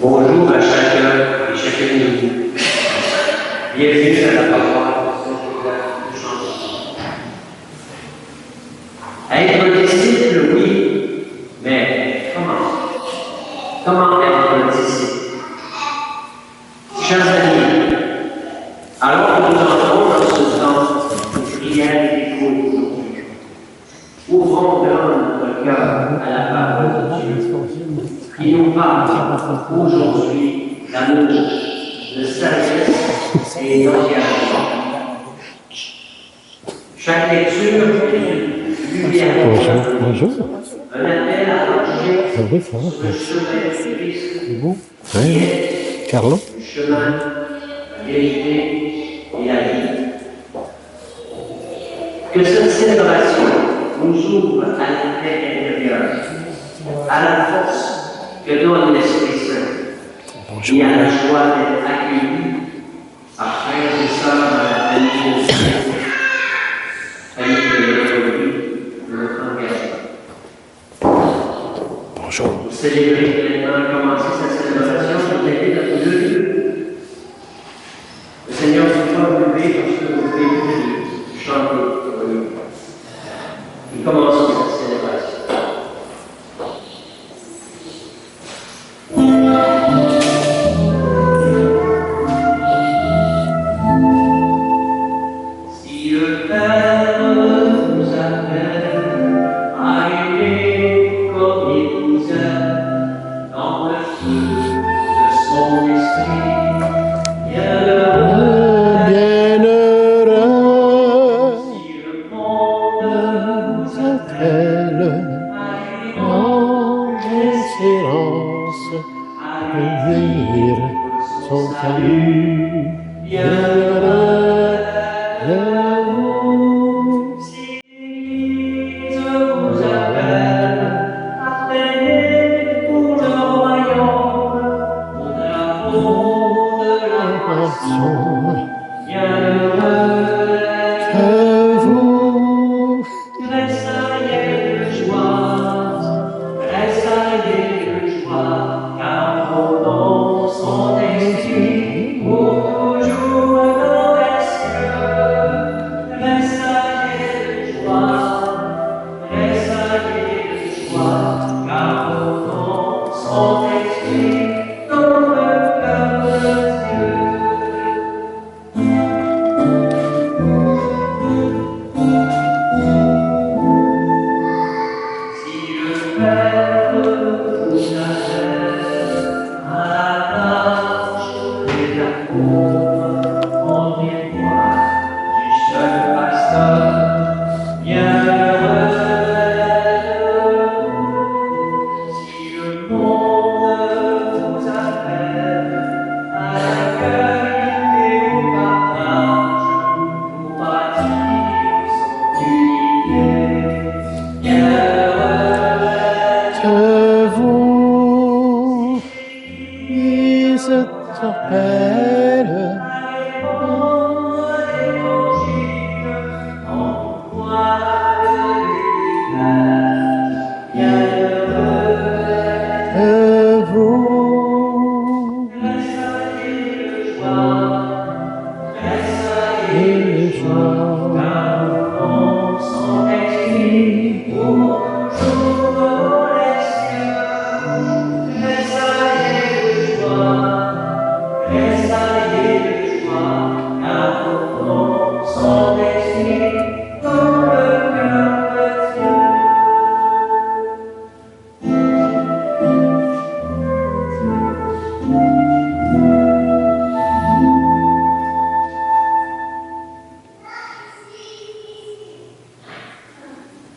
Bonjour à chacun et chacune de vous. Bienvenue à la parole de chanson. Être disciple, oui, mais comment? Comment être un disciple? Chers amis, alors que nous entrons dans ce temps de prière et d'écoute, ouvrons grand notre cœur à la parole de Dieu, qui nous parle aujourd'hui d'amour, de sagesse et d'engagement. Chaque lecture est une lumière. Bonjour. Un appel à marcher Ah oui, ça va. sur le chemin de Christ. C'est bon. Qui est Carlo? le chemin, la vérité et la vie. Que cette célébration nous ouvre à la paix intérieure, à la force que donne l'Esprit Saint et à la joie d'être accueillis par frères et sœurs dans la famille de Dieu, famille de notre vie, de notre engagement. Bonjour. Pour célébrer maintenant, commencer cette célébration, vous avez notre Dieu. Le Seigneur nous fait lever parce que vous pouvez chanter pour lui. Et commençons cette célébration. Si le Père vous appelle à aimer comme il vous aime, dans le feu de son esprit, bienheureux. Si le monde vous appelle En espérance à venir son salut. bienheureux vous. Si l'Église vous appelle à prier pour le royaume, au drapeau de la nation, bienheureux Que vous tressaillez de joie, car vos noms sont écrits toujours dans les cieux. Tressaillez de joie, car vos noms sont écrits dans le cœur de Dieu. Si le Père vous appelle à la marche et la courbe, on vient voir du seul pasteur, bienheureux. Si le monde vous appelle à l'accueil et au partage, vous bâtir son unité, bienheureux. Que vous qui s'interpelle que vous et joie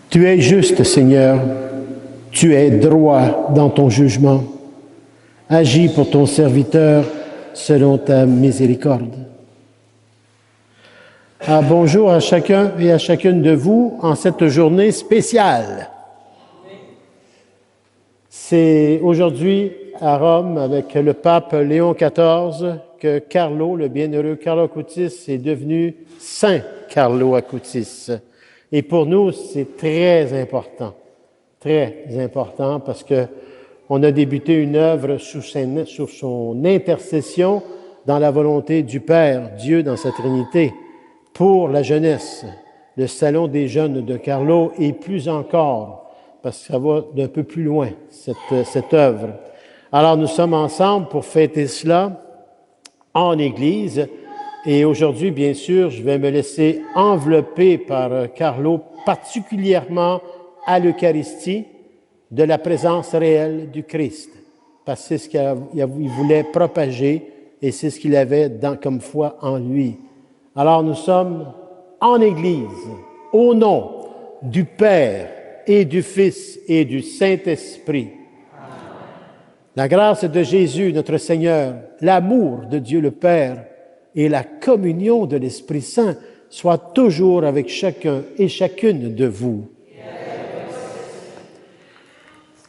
Tu es juste, Seigneur. Tu es droit dans ton jugement. Agis pour ton serviteur selon ta miséricorde. Bonjour à chacun et à chacune de vous en cette journée spéciale. C'est aujourd'hui à Rome, avec le pape Léon XIV, que Carlo, le bienheureux Carlo Acutis, est devenu Saint Carlo Acutis. Et pour nous, c'est très important parce que on a débuté une œuvre sous son intercession dans la volonté du Père, Dieu dans sa Trinité, pour la jeunesse, le Salon des jeunes de Carlo et plus encore, parce que ça va d'un peu plus loin, cette œuvre. Alors, nous sommes ensemble pour fêter cela en Église. Et aujourd'hui, bien sûr, je vais me laisser envelopper par Carlo, particulièrement à l'Eucharistie, de la présence réelle du Christ. Parce que c'est ce qu'il voulait propager et c'est ce qu'il avait comme foi en lui. Alors, nous sommes en Église, au nom du Père et du Fils et du Saint-Esprit. La grâce de Jésus, notre Seigneur, l'amour de Dieu le Père et la communion de l'Esprit Saint soient toujours avec chacun et chacune de vous.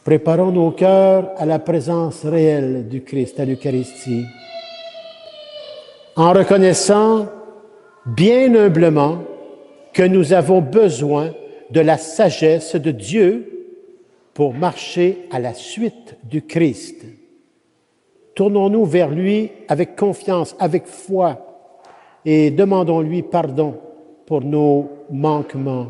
Préparons nos cœurs à la présence réelle du Christ à l'Eucharistie, en reconnaissant bien humblement que nous avons besoin de la sagesse de Dieu pour marcher à la suite du Christ. Tournons-nous vers lui avec confiance, avec foi, et demandons-lui pardon pour nos manquements.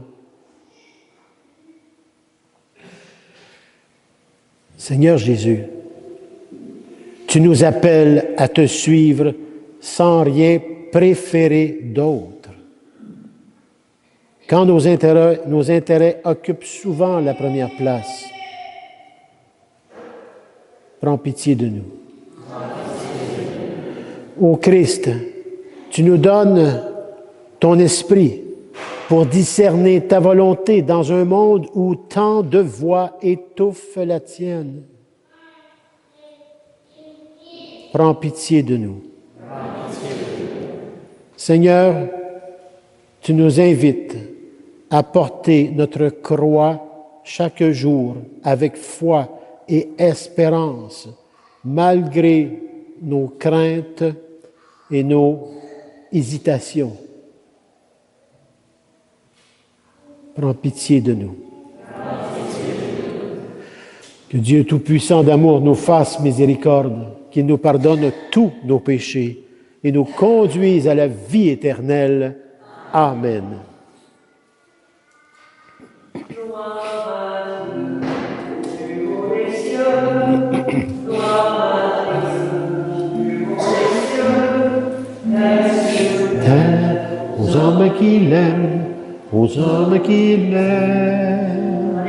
Seigneur Jésus, tu nous appelles à te suivre sans rien préférer d'autre. Quand nos intérêts occupent souvent la première place, prends pitié de nous. Ô Christ, tu nous donnes ton esprit pour discerner ta volonté dans un monde où tant de voix étouffent la tienne. Prends pitié de nous. Seigneur, tu nous invites à porter notre croix chaque jour avec foi et espérance, malgré nos craintes et nos hésitations. Prends pitié de nous. Que Dieu Tout-Puissant d'amour nous fasse miséricorde, qu'il nous pardonne tous nos péchés et nous conduise à la vie éternelle. Amen. Aux hommes qui l'aiment, aux hommes qui l'aiment.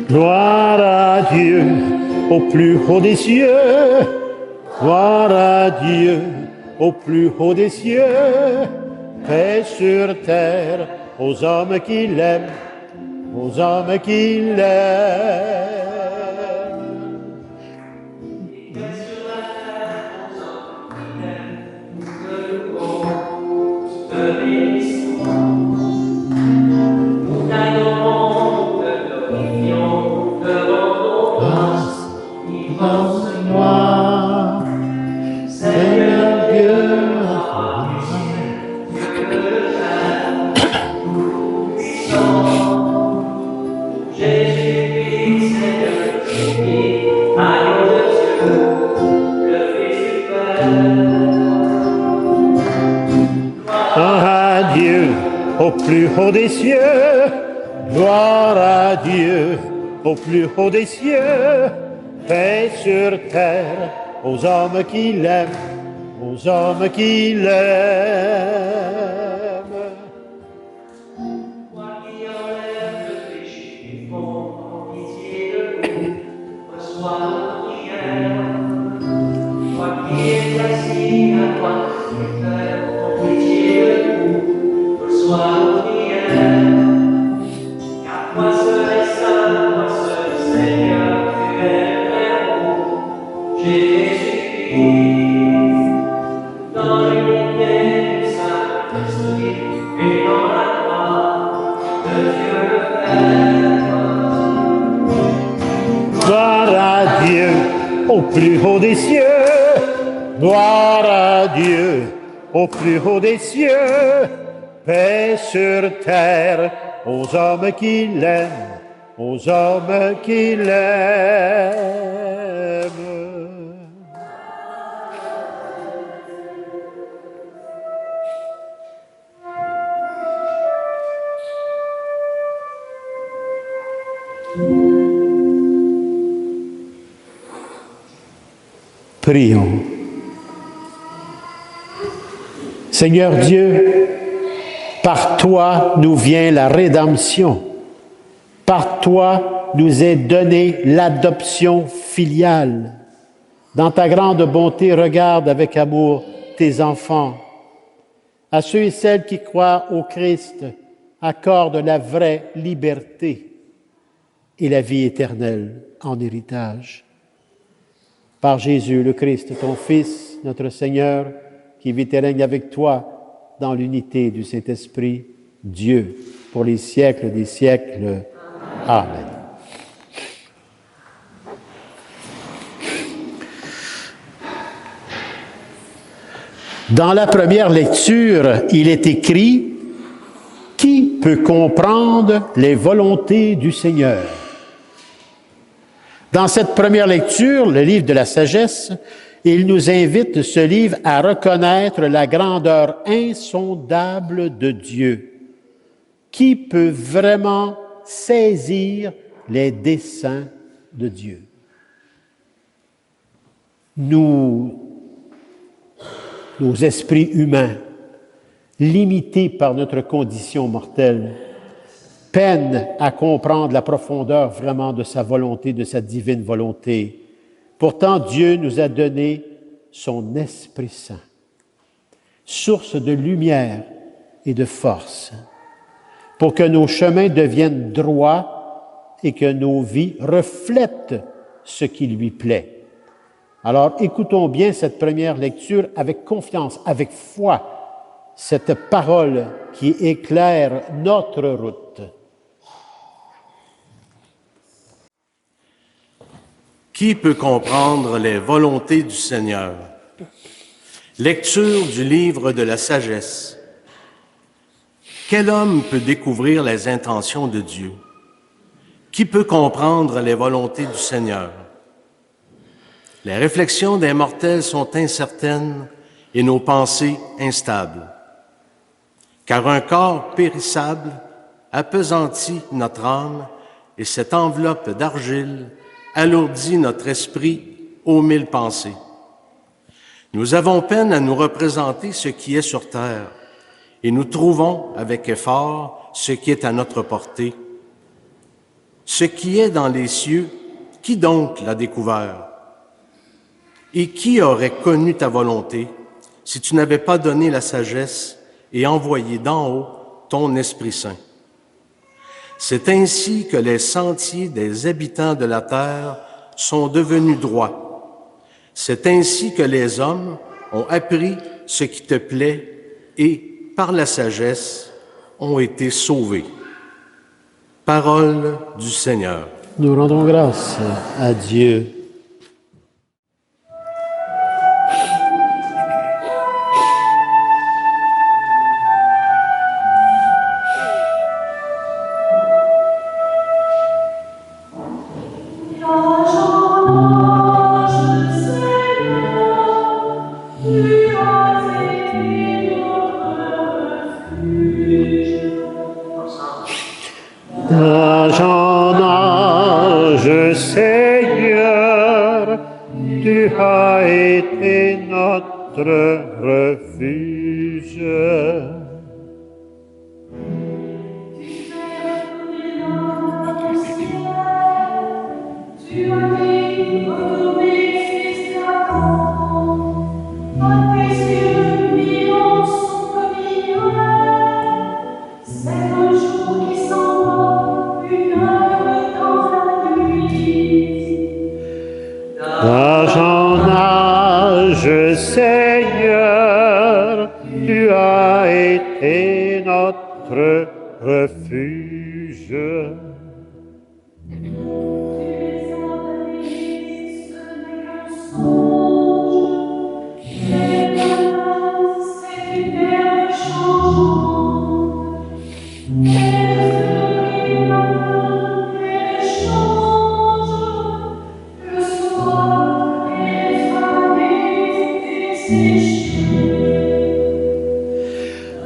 Gloire à Dieu au plus haut des cieux. Gloire à Dieu au plus haut des cieux. Paix sur terre aux hommes qui l'aiment, aux hommes qui l'aiment. Au plus haut des cieux, gloire à Dieu, au plus haut des cieux, paix sur terre, aux hommes qui l'aiment, aux hommes qui l'aiment. Toi qui enlèves le péché, prends pitié de nous, reçois notre prière. Toi qui es assis à droite du Père, prends pitié de nous, reçois notre prière. Car toi seul est saint, toi seul Seigneur, tu es Père bon, Jésus-Christ. Dans l'unité du Saint-Esprit et dans la gloire de Dieu le Père. Gloire à Dieu au plus haut des cieux, gloire à Dieu au plus haut des cieux, paix sur terre aux hommes qui l'aiment, aux hommes qui l'aiment. Prions. Seigneur Dieu, par toi nous vient la rédemption. Par toi nous est donnée l'adoption filiale. Dans ta grande bonté, regarde avec amour tes enfants. À ceux et celles qui croient au Christ, accorde la vraie liberté et la vie éternelle en héritage. Par Jésus le Christ, ton Fils, notre Seigneur, qui vit et règne avec toi dans l'unité du Saint-Esprit, Dieu, pour les siècles des siècles. Amen. Dans la première lecture, il est écrit « Qui peut comprendre les volontés du Seigneur ?» Dans cette première lecture, le livre de la sagesse, il nous invite, ce livre, à reconnaître la grandeur insondable de Dieu. Qui peut vraiment saisir les desseins de Dieu? Nos esprits humains, limités par notre condition mortelle, peinent à comprendre la profondeur vraiment de sa volonté, de sa divine volonté. Pourtant, Dieu nous a donné son Esprit Saint, source de lumière et de force, pour que nos chemins deviennent droits et que nos vies reflètent ce qui lui plaît. Alors, écoutons bien cette première lecture avec confiance, avec foi, cette parole qui éclaire notre route. Qui peut comprendre les volontés du Seigneur? Lecture du livre de la sagesse. Quel homme peut découvrir les intentions de Dieu? Qui peut comprendre les volontés du Seigneur? Les réflexions des mortels sont incertaines et nos pensées instables. Car un corps périssable appesantit notre âme et cette enveloppe d'argile alourdit notre esprit aux mille pensées. Nous avons peine à nous représenter ce qui est sur terre et nous trouvons avec effort ce qui est à notre portée. Ce qui est dans les cieux, qui donc l'a découvert? Et qui aurait connu ta volonté si tu n'avais pas donné la sagesse et envoyé d'en haut ton Esprit Saint? C'est ainsi que les sentiers des habitants de la terre sont devenus droits. C'est ainsi que les hommes ont appris ce qui te plaît et, par la sagesse, ont été sauvés. Parole du Seigneur. Nous rendons grâce à Dieu. D'âge en âge, Seigneur, tu as été notre refuge. D'âge en âge, Seigneur, tu as été notre refuge.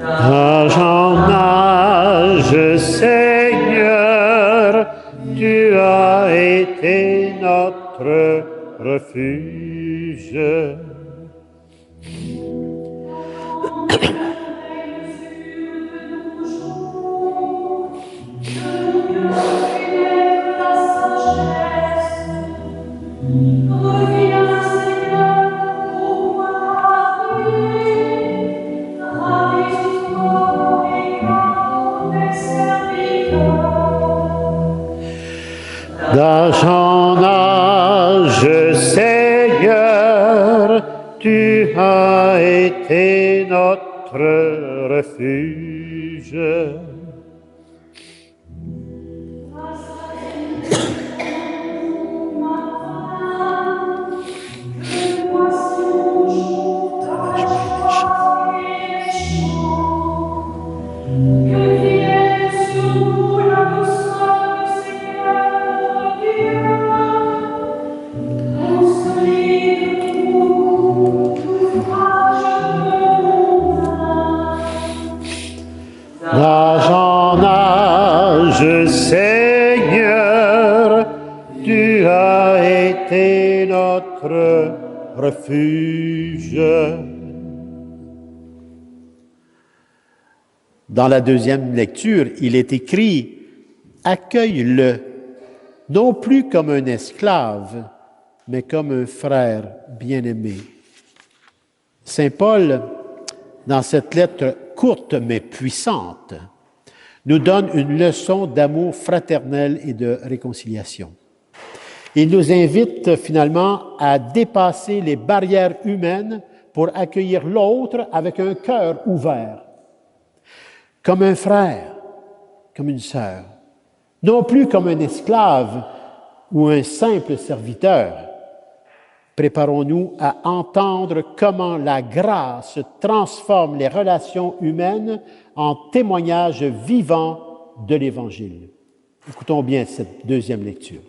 D'âge en âge, Seigneur, tu as été notre refuge. D'âge en âge, Seigneur, tu as été notre refuge. D'âge en âge, Seigneur, tu as été notre refuge. Dans la deuxième lecture, il est écrit « Accueille-le, non plus comme un esclave, mais comme un frère bien-aimé. » Saint Paul, dans cette lettre courte mais puissante, nous donne une leçon d'amour fraternel et de réconciliation. Il nous invite finalement à dépasser les barrières humaines pour accueillir l'autre avec un cœur ouvert, comme un frère, comme une sœur, non plus comme un esclave ou un simple serviteur. Préparons-nous à entendre comment la grâce transforme les relations humaines en témoignage vivant de l'Évangile. Écoutons bien cette deuxième lecture.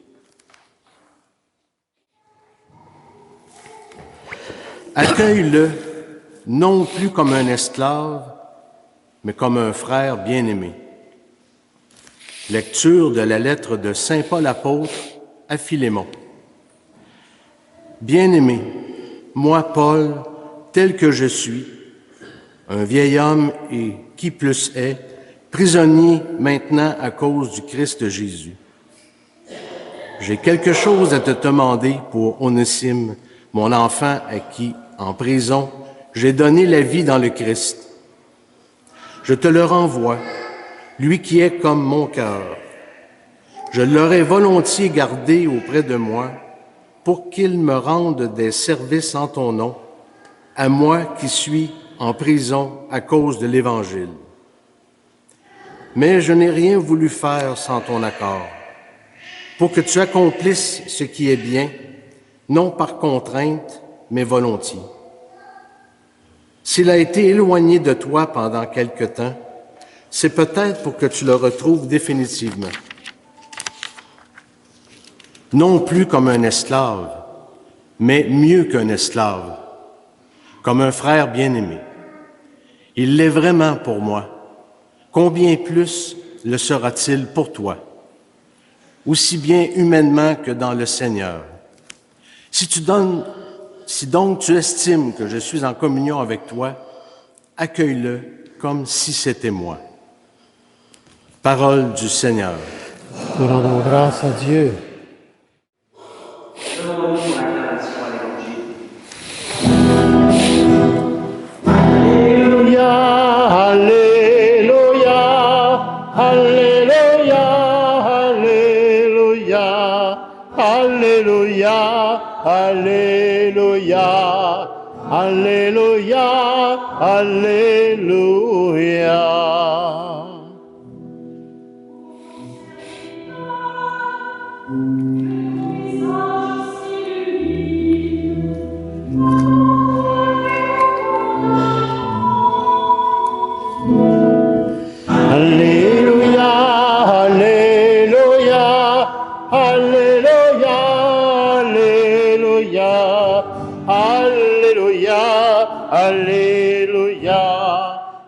Accueille-le non plus comme un esclave, mais comme un frère bien-aimé. Lecture de la lettre de Saint Paul apôtre à Philémon. Bien-aimé, moi, Paul, tel que je suis, un vieil homme et qui plus est, prisonnier maintenant à cause du Christ Jésus. J'ai quelque chose à te demander pour Onésime, mon enfant à qui, en prison, j'ai donné la vie dans le Christ. Je te le renvoie, lui qui est comme mon cœur. Je l'aurais volontiers gardé auprès de moi pour qu'il me rende des services en ton nom, à moi qui suis en prison à cause de l'Évangile. Mais je n'ai rien voulu faire sans ton accord, pour que tu accomplisses ce qui est bien, non par contrainte, mais volontiers. S'il a été éloigné de toi pendant quelque temps, c'est peut-être pour que tu le retrouves définitivement. Non plus comme un esclave, mais mieux qu'un esclave, comme un frère bien-aimé. Il l'est vraiment pour moi. Combien plus le sera-t-il pour toi, aussi bien humainement que dans le Seigneur. Si donc tu estimes que je suis en communion avec toi, accueille-le comme si c'était moi. Parole du Seigneur. Nous rendons grâce à Dieu. Demandons l'acclamation à l'Évangile. Alléluia, Alléluia, Alléluia, Alléluia, Alléluia, Alléluia, Alléluia. Alléluia, Alléluia, Alléluia, Alléluia, Alléluia, Alléluia,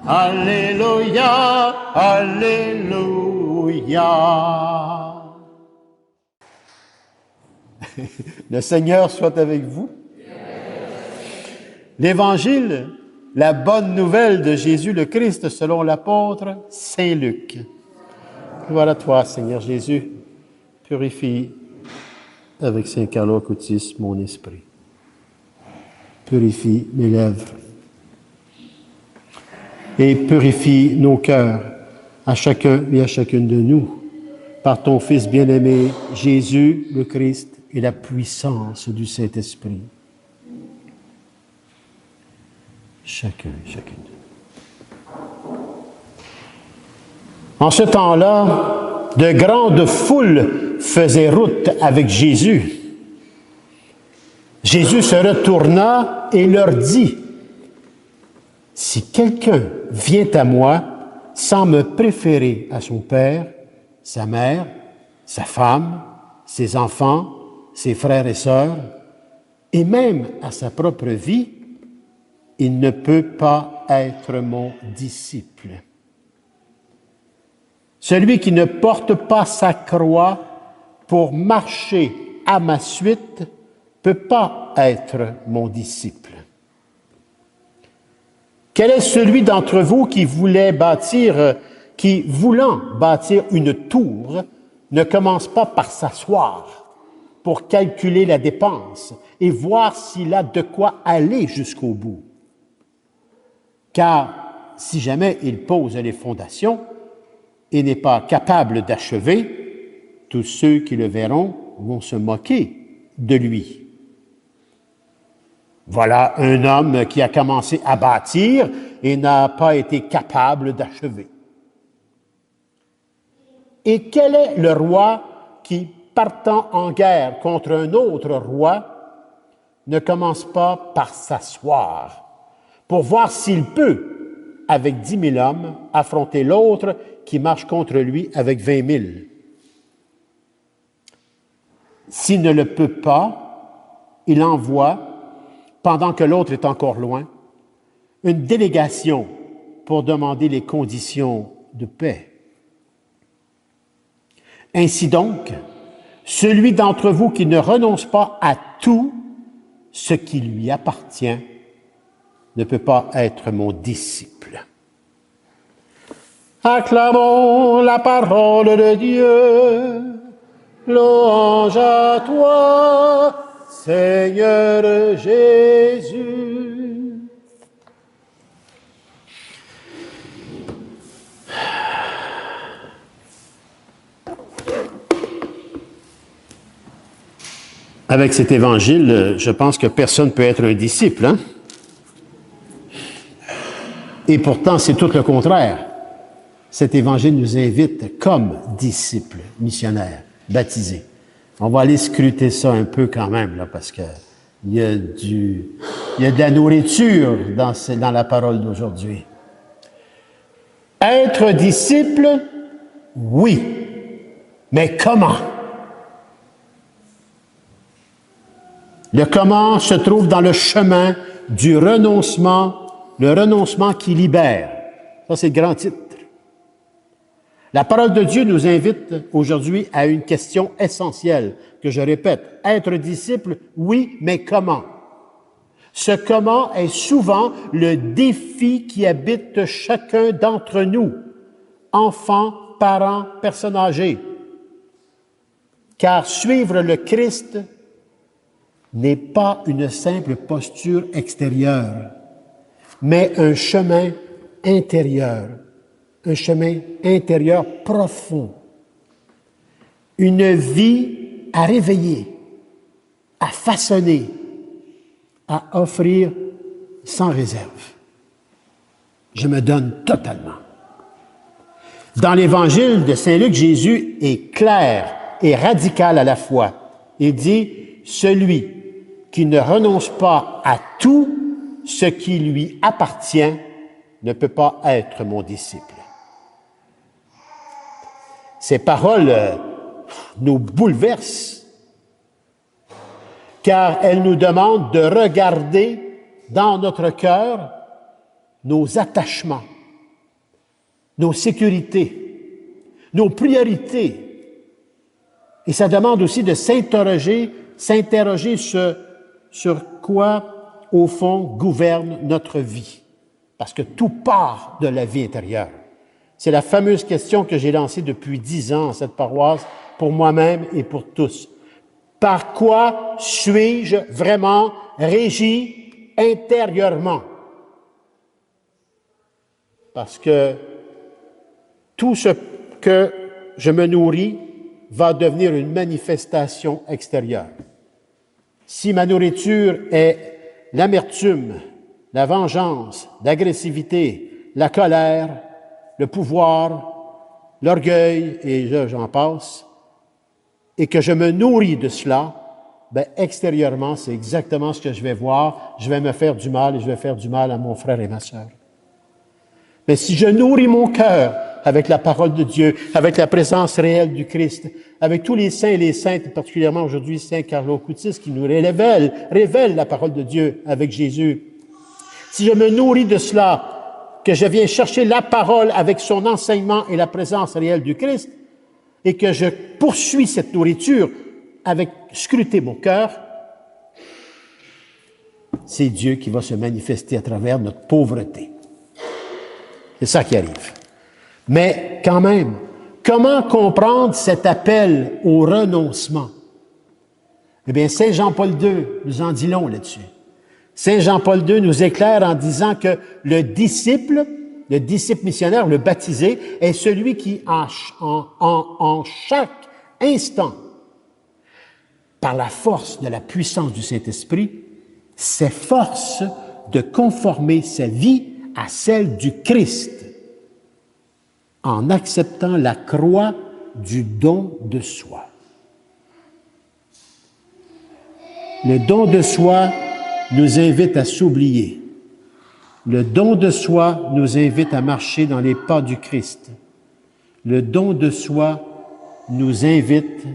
Alléluia, Alléluia. Le Seigneur soit avec vous. L'Évangile, la bonne nouvelle de Jésus le Christ selon l'apôtre Saint Luc. Gloire à toi, Seigneur Jésus. Purifie avec Saint Carlo Acutis mon esprit. Purifie mes lèvres. Et purifie nos cœurs, à chacun et à chacune de nous, par ton Fils bien-aimé, Jésus le Christ, et la puissance du Saint-Esprit. Chacun et chacune de nous. En ce temps-là, de grandes foules faisaient route avec Jésus. Jésus se retourna et leur dit, « Si quelqu'un vient à moi sans me préférer à son père, sa mère, sa femme, ses enfants, ses frères et sœurs, et même à sa propre vie, il ne peut pas être mon disciple. Celui qui ne porte pas sa croix pour marcher à ma suite ne peut pas être mon disciple. Quel est celui d'entre vous qui voulant bâtir une tour, ne commence pas par s'asseoir pour calculer la dépense et voir s'il a de quoi aller jusqu'au bout? Car si jamais il pose les fondations et n'est pas capable d'achever, tous ceux qui le verront vont se moquer de lui. Voilà un homme qui a commencé à bâtir et n'a pas été capable d'achever. Et quel est le roi qui, partant en guerre contre un autre roi, ne commence pas par s'asseoir pour voir s'il peut, avec 10 000 hommes, affronter l'autre qui marche contre lui avec 20 000? S'il ne le peut pas, il envoie, pendant que l'autre est encore loin, une délégation pour demander les conditions de paix. Ainsi donc, celui d'entre vous qui ne renonce pas à tout ce qui lui appartient ne peut pas être mon disciple. Acclamons la parole de Dieu. Louange à toi, Seigneur Jésus. Avec cet évangile, je pense que personne ne peut être un disciple, hein? Et pourtant, c'est tout le contraire. Cet évangile nous invite comme disciples missionnaires, baptisés. On va aller scruter ça un peu quand même, là, parce que il y a de la nourriture dans la parole d'aujourd'hui. Être disciple, oui. Mais comment? Le comment se trouve dans le chemin du renoncement, le renoncement qui libère. Ça, c'est le grand titre. La parole de Dieu nous invite aujourd'hui à une question essentielle, que je répète. Être disciple, oui, mais comment? Ce comment est souvent le défi qui habite chacun d'entre nous, enfants, parents, personnes âgées. Car suivre le Christ n'est pas une simple posture extérieure, mais un chemin intérieur profond, une vie à réveiller, à façonner, à offrir sans réserve. Je me donne totalement. Dans l'Évangile de Saint Luc, Jésus est clair et radical à la fois. Il dit, « Celui qui ne renonce pas à tout ce qui lui appartient ne peut pas être mon disciple. » Ces paroles nous bouleversent, car elles nous demandent de regarder dans notre cœur nos attachements, nos sécurités, nos priorités. Et ça demande aussi de s'interroger sur quoi, au fond, gouverne notre vie. Parce que tout part de la vie intérieure. C'est la fameuse question que j'ai lancée depuis 10 ans à cette paroisse, pour moi-même et pour tous. Par quoi suis-je vraiment régi intérieurement? Parce que tout ce que je me nourris va devenir une manifestation extérieure. Si ma nourriture est l'amertume, la vengeance, l'agressivité, la colère, le pouvoir, l'orgueil, et là, j'en passe, et que je me nourris de cela, bien, extérieurement, c'est exactement ce que je vais voir. Je vais me faire du mal et je vais faire du mal à mon frère et ma sœur. Mais si je nourris mon cœur avec la parole de Dieu, avec la présence réelle du Christ, avec tous les saints et les saintes, particulièrement aujourd'hui Saint Carlo Acutis, qui nous révèle la parole de Dieu avec Jésus. Si je me nourris de cela, que je viens chercher la parole avec son enseignement et la présence réelle du Christ, et que je poursuis cette nourriture avec scruter mon cœur, c'est Dieu qui va se manifester à travers notre pauvreté. C'est ça qui arrive. Mais quand même, comment comprendre cet appel au renoncement? Eh bien, Saint Jean-Paul II nous en dit long là-dessus. Saint Jean-Paul II nous éclaire en disant que le disciple missionnaire, le baptisé, est celui qui, en chaque instant, par la force de la puissance du Saint-Esprit, s'efforce de conformer sa vie à celle du Christ, en acceptant la croix du don de soi. Le don de soi nous invite à s'oublier. Le don de soi nous invite à marcher dans les pas du Christ. Le don de soi nous invite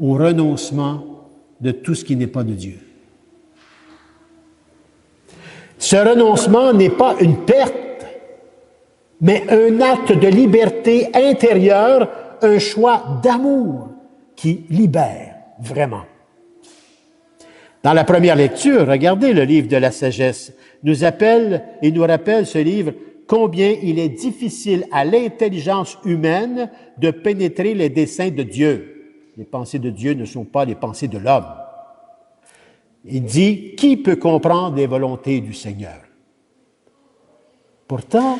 au renoncement de tout ce qui n'est pas de Dieu. Ce renoncement n'est pas une perte, mais un acte de liberté intérieure, un choix d'amour qui libère vraiment. Dans la première lecture, regardez le livre de la sagesse, nous appelle et nous rappelle ce livre combien il est difficile à l'intelligence humaine de pénétrer les desseins de Dieu. Les pensées de Dieu ne sont pas les pensées de l'homme. Il dit, qui peut comprendre les volontés du Seigneur? Pourtant,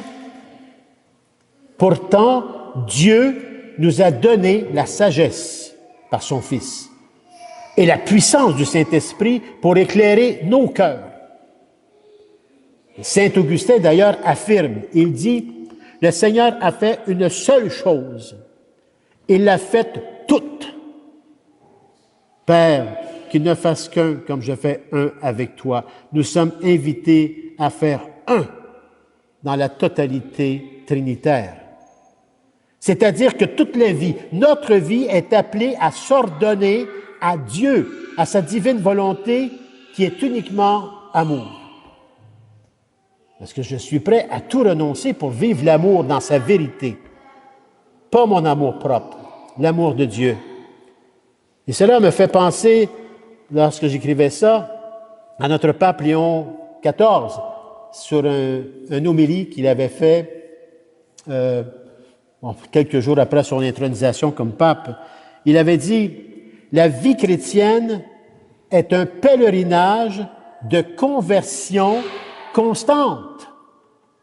Dieu nous a donné la sagesse par son Fils et la puissance du Saint-Esprit pour éclairer nos cœurs. Saint Augustin, d'ailleurs, affirme, il dit, « Le Seigneur a fait une seule chose, il l'a faite toute. Père, qu'il ne fasse qu'un comme je fais un avec toi. Nous sommes invités à faire un dans la totalité trinitaire. C'est-à-dire que toute la vie, notre vie est appelée à s'ordonner à Dieu, à sa divine volonté qui est uniquement amour. Parce que je suis prêt à tout renoncer pour vivre l'amour dans sa vérité. Pas mon amour propre, l'amour de Dieu. Et cela me fait penser, lorsque j'écrivais ça, à notre pape Léon XIV, sur un homélie qu'il avait fait quelques jours après son intronisation comme pape. Il avait dit, la vie chrétienne est un pèlerinage de conversion constante.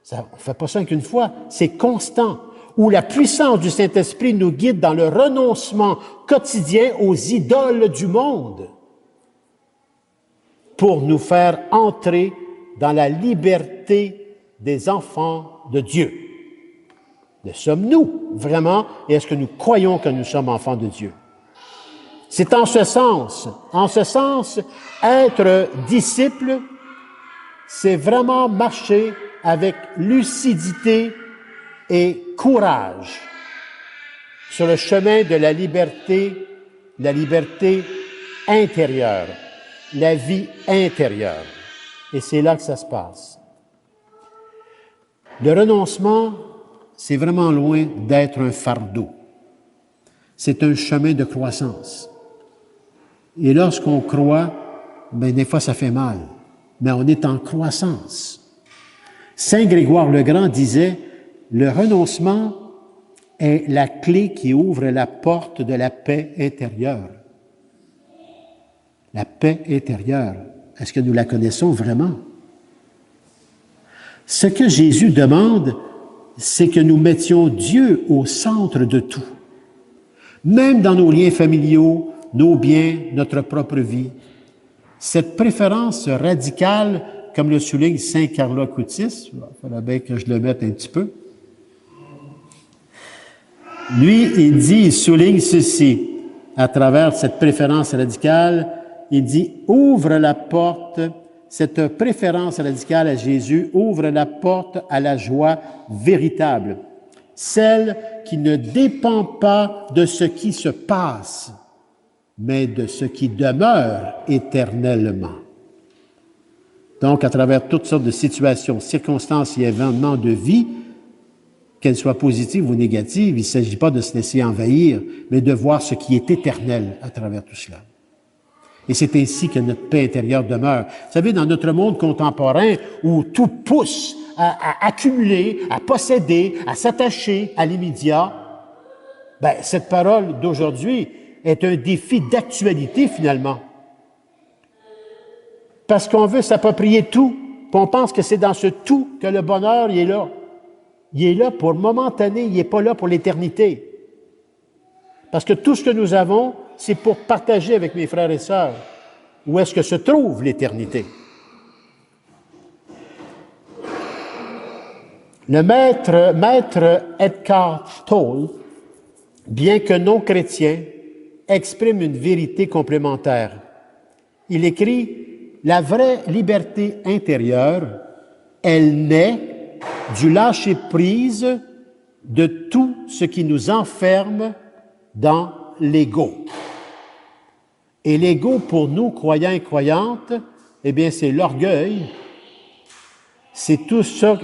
Ça, on ne fait pas ça qu'une fois, c'est constant, où la puissance du Saint-Esprit nous guide dans le renoncement quotidien aux idoles du monde pour nous faire entrer dans la liberté des enfants de Dieu. Le sommes-nous vraiment, et est-ce que nous croyons que nous sommes enfants de Dieu? C'est en ce sens, être disciple, c'est vraiment marcher avec lucidité et courage sur le chemin de la liberté intérieure, la vie intérieure. Et c'est là que ça se passe. Le renoncement, c'est vraiment loin d'être un fardeau. C'est un chemin de croissance. Et lorsqu'on croit, bien, des fois, ça fait mal. Mais on est en croissance. Saint Grégoire le Grand disait, le renoncement est la clé qui ouvre la porte de la paix intérieure. La paix intérieure, est-ce que nous la connaissons vraiment? Ce que Jésus demande, c'est que nous mettions Dieu au centre de tout. Même dans nos liens familiaux, nos biens, notre propre vie. Cette préférence radicale, comme le souligne saint Carlo Acutis, il faudrait bien que je le mette un petit peu. Lui, il souligne ceci, à travers cette préférence radicale, il dit, ouvre la porte, cette préférence radicale à Jésus ouvre la porte à la joie véritable, celle qui ne dépend pas de ce qui se passe, mais de ce qui demeure éternellement. Donc, à travers toutes sortes de situations, circonstances et événements de vie, qu'elles soient positives ou négatives, il ne s'agit pas de se laisser envahir, mais de voir ce qui est éternel à travers tout cela. Et c'est ainsi que notre paix intérieure demeure. Vous savez, dans notre monde contemporain, où tout pousse à accumuler, à posséder, à s'attacher à l'immédiat, ben, cette parole d'aujourd'hui est un défi d'actualité, finalement. Parce qu'on veut s'approprier tout, puis on pense que c'est dans ce tout que le bonheur, il est là. Il est là pour momentané, il n'est pas là pour l'éternité. Parce que tout ce que nous avons, c'est pour partager avec mes frères et sœurs. Où est-ce que se trouve l'éternité? Le maître Eckhart Tolle, bien que non chrétien, exprime une vérité complémentaire. Il écrit « La vraie liberté intérieure, elle naît du lâcher-prise de tout ce qui nous enferme dans l'ego. » Et l'ego, pour nous, croyants et croyantes, eh bien, c'est l'orgueil, c'est tout ça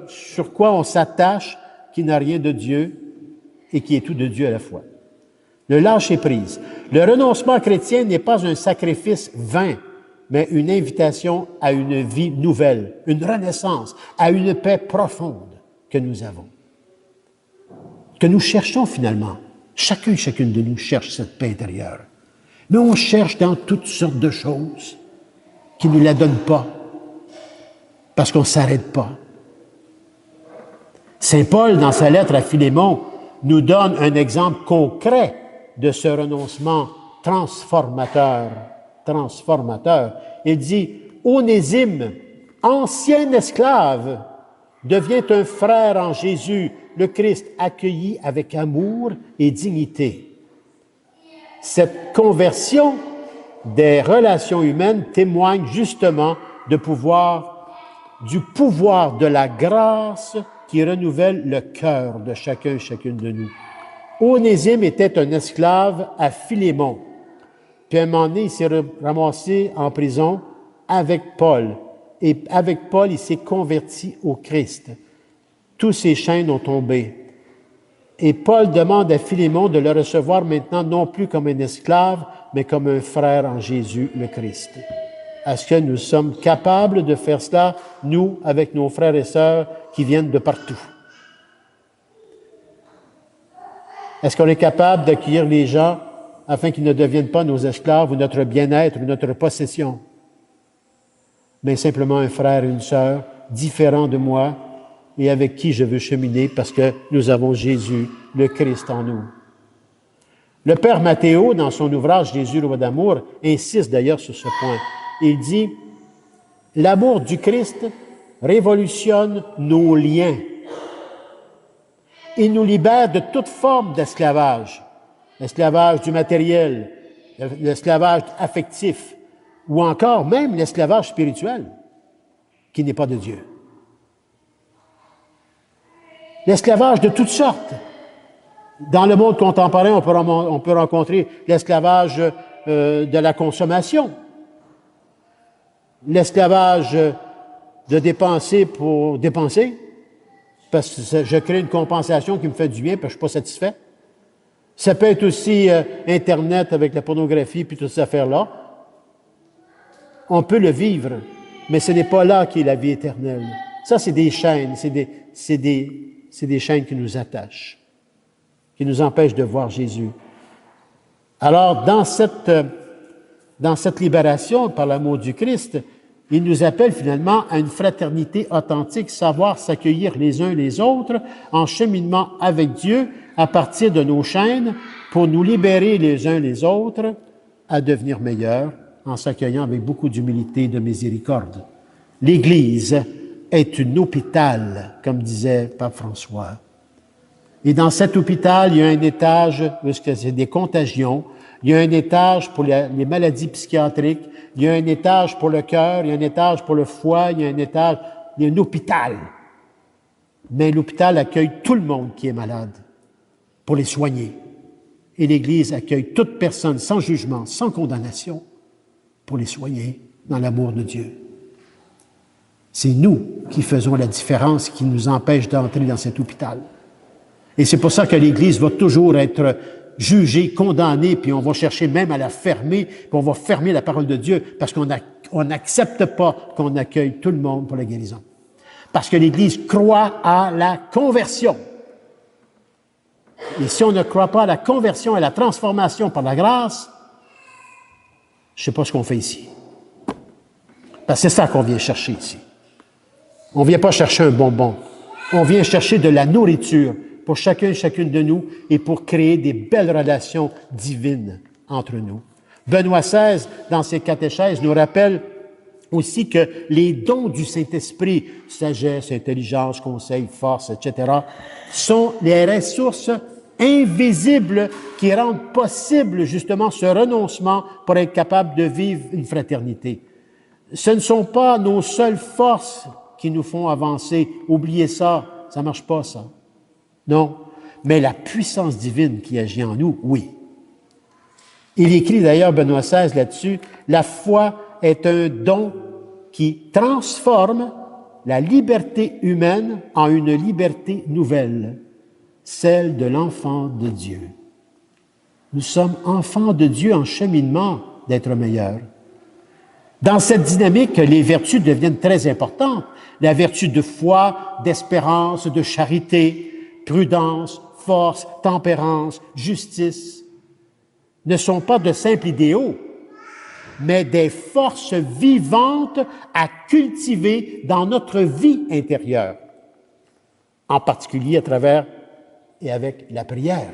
sur quoi on s'attache, qui n'a rien de Dieu et qui est tout de Dieu à la fois. Le lâcher-prise. Le renoncement chrétien n'est pas un sacrifice vain, mais une invitation à une vie nouvelle, une renaissance, à une paix profonde que nous avons, que nous cherchons finalement. Chacun et chacune de nous cherche cette paix intérieure. Mais on cherche dans toutes sortes de choses qui ne nous la donnent pas, parce qu'on ne s'arrête pas. Saint Paul, dans sa lettre à Philémon, nous donne un exemple concret de ce renoncement transformateur. Il dit, « Onésime, ancien esclave, devient un frère en Jésus, le Christ, accueilli avec amour et dignité. » Cette conversion des relations humaines témoigne justement du pouvoir de la grâce qui renouvelle le cœur de chacun et chacune de nous. Onésime était un esclave à Philémon. Puis à un moment donné, il s'est ramassé en prison avec Paul. Et avec Paul, il s'est converti au Christ. Tous ses chaînes ont tombé. Et Paul demande à Philémon de le recevoir maintenant non plus comme un esclave, mais comme un frère en Jésus le Christ. Est-ce que nous sommes capables de faire cela, nous, avec nos frères et sœurs qui viennent de partout? Est-ce qu'on est capable d'accueillir les gens afin qu'ils ne deviennent pas nos esclaves ou notre bien-être ou notre possession, mais simplement un frère et une sœur différents de moi et avec qui je veux cheminer parce que nous avons Jésus, le Christ en nous. Le Père Matthéo, dans son ouvrage « Jésus, roi d'amour », insiste d'ailleurs sur ce point. Il dit « L'amour du Christ révolutionne nos liens. Il nous libère de toute forme d'esclavage, l'esclavage du matériel, l'esclavage affectif, ou encore même l'esclavage spirituel, qui n'est pas de Dieu. L'esclavage de toutes sortes. Dans le monde contemporain, on peut rencontrer l'esclavage de la consommation. l'esclavage de dépenser pour dépenser, parce que je crée une compensation qui me fait du bien, parce que je ne suis pas satisfait. Ça peut être aussi Internet avec la pornographie puis toutes ces affaires-là. On peut le vivre, mais ce n'est pas là qu'est la vie éternelle. Ça, c'est des chaînes, c'est des chaînes qui nous attachent, qui nous empêchent de voir Jésus. Alors, dans cette libération par l'amour du Christ, il nous appelle finalement à une fraternité authentique, savoir s'accueillir les uns les autres en cheminement avec Dieu à partir de nos chaînes pour nous libérer les uns les autres à devenir meilleurs en s'accueillant avec beaucoup d'humilité et de miséricorde. L'Église est un hôpital, comme disait Pape François. Et dans cet hôpital, il y a un étage, parce que c'est des contagions, il y a un étage pour les maladies psychiatriques, il y a un étage pour le cœur, il y a un étage pour le foie, il y a un hôpital. Mais l'hôpital accueille tout le monde qui est malade pour les soigner. Et l'Église accueille toute personne sans jugement, sans condamnation, pour les soigner dans l'amour de Dieu. C'est nous qui faisons la différence, qui nous empêche d'entrer dans cet hôpital. Et c'est pour ça que l'Église va toujours être jugée, condamnée, puis on va chercher même à la fermer, puis on va fermer la parole de Dieu, parce qu'on n'accepte pas qu'on accueille tout le monde pour la guérison. Parce que l'Église croit à la conversion. Et si on ne croit pas à la conversion et à la transformation par la grâce, je ne sais pas ce qu'on fait ici. Parce que c'est ça qu'on vient chercher ici. On ne vient pas chercher un bonbon. On vient chercher de la nourriture pour chacun et chacune de nous et pour créer des belles relations divines entre nous. Benoît XVI, dans ses catéchèses, nous rappelle aussi que les dons du Saint-Esprit, sagesse, intelligence, conseil, force, etc., sont les ressources invisibles qui rendent possible justement ce renoncement pour être capable de vivre une fraternité. Ce ne sont pas nos seules forces qui nous font avancer. Oubliez ça, ça ne marche pas ça. Non, mais la puissance divine qui agit en nous, oui. Il écrit d'ailleurs, Benoît XVI, là-dessus, la foi est un don qui transforme la liberté humaine en une liberté nouvelle, celle de l'enfant de Dieu. Nous sommes enfants de Dieu en cheminement d'être meilleurs. Dans cette dynamique, les vertus deviennent très importantes. La vertu de foi, d'espérance, de charité, prudence, force, tempérance, justice ne sont pas de simples idéaux, mais des forces vivantes à cultiver dans notre vie intérieure, en particulier à travers et avec la prière,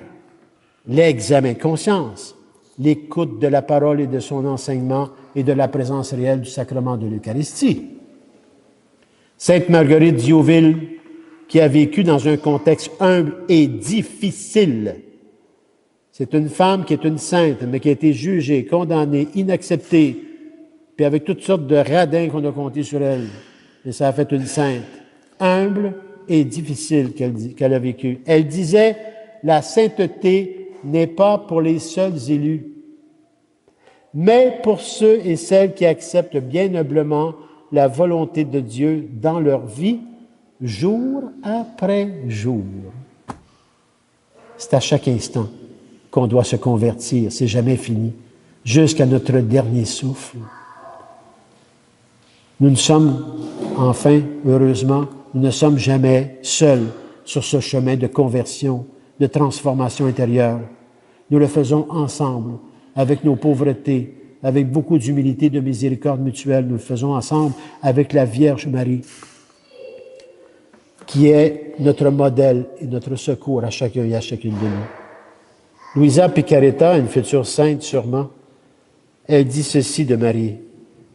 l'examen de conscience, l'écoute de la parole et de son enseignement et de la présence réelle du sacrement de l'Eucharistie. Sainte Marguerite Diouville, qui a vécu dans un contexte humble et difficile. C'est une femme qui est une sainte, mais qui a été jugée, condamnée, inacceptée, puis avec toutes sortes de radins qu'on a comptés sur elle. Et ça a fait une sainte, humble et difficile qu'elle a vécu. Elle disait, la sainteté n'est pas pour les seuls élus, mais pour ceux et celles qui acceptent bien humblement la volonté de Dieu dans leur vie, jour après jour. C'est à chaque instant qu'on doit se convertir, c'est jamais fini, jusqu'à notre dernier souffle. Nous ne sommes, enfin, heureusement, nous ne sommes jamais seuls sur ce chemin de conversion, de transformation intérieure. Nous le faisons ensemble, avec nos pauvretés, avec beaucoup d'humilité, de miséricorde mutuelle. Nous le faisons ensemble avec la Vierge Marie, qui est notre modèle et notre secours à chacun et à chacune de nous. Luisa Picaretta, une future sainte sûrement, elle dit ceci de Marie.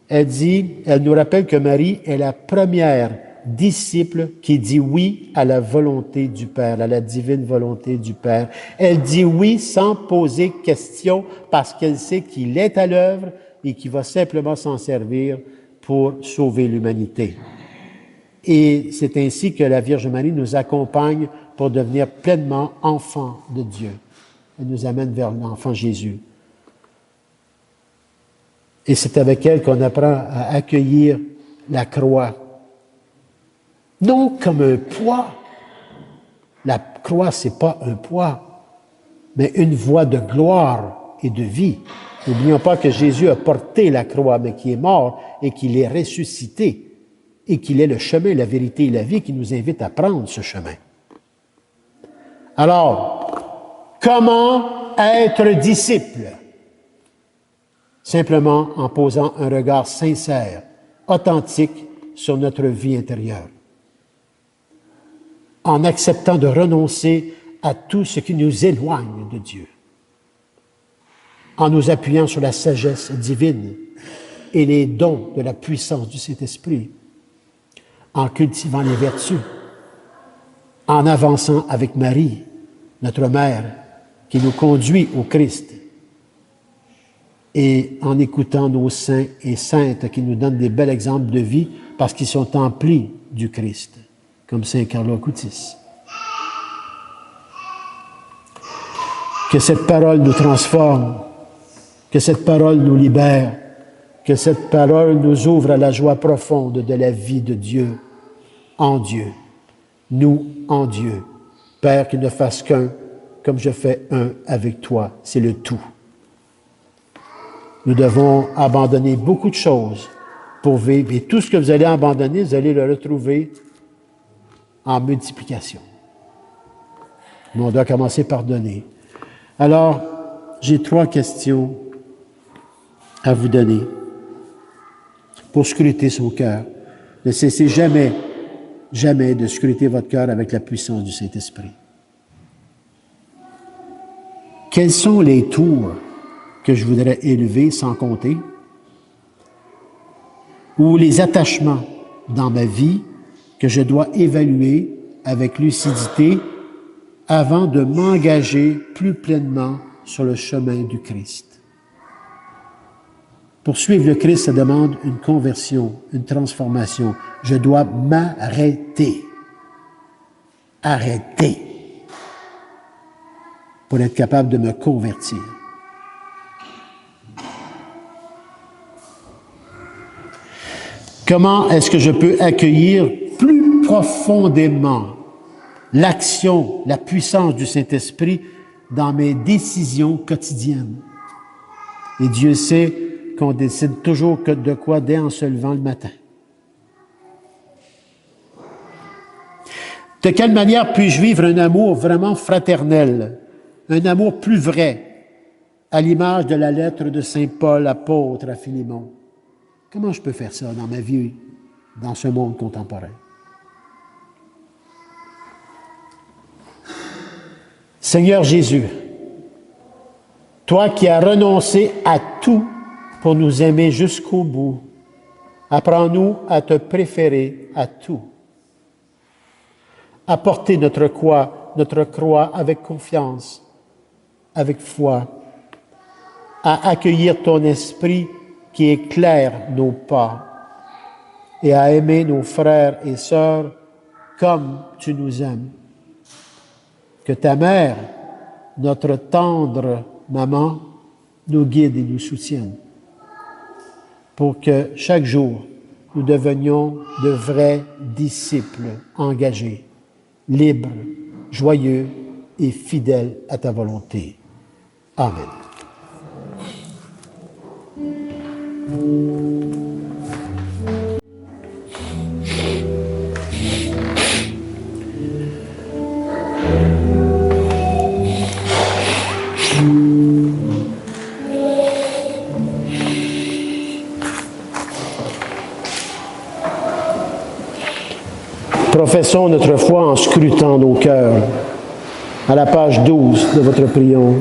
Elle nous rappelle que Marie est la première disciple qui dit oui à la volonté du Père, à la divine volonté du Père. Elle dit oui sans poser question parce qu'elle sait qu'il est à l'œuvre et qu'il va simplement s'en servir pour sauver l'humanité. Et c'est ainsi que la Vierge Marie nous accompagne pour devenir pleinement enfants de Dieu. Elle nous amène vers l'enfant Jésus. Et c'est avec elle qu'on apprend à accueillir la croix. Non comme un poids. La croix, c'est pas un poids, mais une voie de gloire et de vie. N'oublions pas que Jésus a porté la croix, mais qui est mort et qu'il est ressuscité et qu'il est le chemin, la vérité et la vie qui nous invite à prendre ce chemin. Alors, comment être disciple? Simplement en posant un regard sincère, authentique sur notre vie intérieure. En acceptant de renoncer à tout ce qui nous éloigne de Dieu. En nous appuyant sur la sagesse divine et les dons de la puissance du Saint-Esprit. En cultivant les vertus. En avançant avec Marie, notre mère, qui nous conduit au Christ. Et en écoutant nos saints et saintes qui nous donnent des bels exemples de vie parce qu'ils sont emplis du Christ, comme Saint Carlo Acutis. Que cette parole nous transforme, que cette parole nous libère, que cette parole nous ouvre à la joie profonde de la vie de Dieu, en Dieu, nous en Dieu. Père, qu'il ne fasse qu'un, comme je fais un avec toi, c'est le tout. Nous devons abandonner beaucoup de choses pour vivre. Et tout ce que vous allez abandonner, vous allez le retrouver en multiplication. Mais on doit commencer par donner. Alors, j'ai 3 questions à vous donner pour scruter son cœur. Ne cessez jamais, jamais de scruter votre cœur avec la puissance du Saint-Esprit. Quels sont les tours que je voudrais élever sans compter, ou les attachements dans ma vie que je dois évaluer avec lucidité avant de m'engager plus pleinement sur le chemin du Christ. Pour suivre le Christ, ça demande une conversion, une transformation. Je dois m'arrêter. Arrêter. Pour être capable de me convertir. Comment est-ce que je peux accueillir plus profondément l'action, la puissance du Saint-Esprit dans mes décisions quotidiennes? Et Dieu sait qu'on décide toujours que de quoi dès en se levant le matin. De quelle manière puis-je vivre un amour vraiment fraternel, un amour plus vrai, à l'image de la lettre de Saint Paul, apôtre à Philémon? Comment je peux faire ça dans ma vie, dans ce monde contemporain? Seigneur Jésus, toi qui as renoncé à tout pour nous aimer jusqu'au bout, apprends-nous à te préférer à tout. À porter notre croix avec confiance, avec foi, à accueillir ton esprit qui éclaire nos pas et à aimer nos frères et sœurs comme tu nous aimes. Que ta mère, notre tendre maman, nous guide et nous soutienne pour que chaque jour, nous devenions de vrais disciples engagés, libres, joyeux et fidèles à ta volonté. Amen. Professons notre foi en scrutant nos cœurs. À la page 12 de votre prion.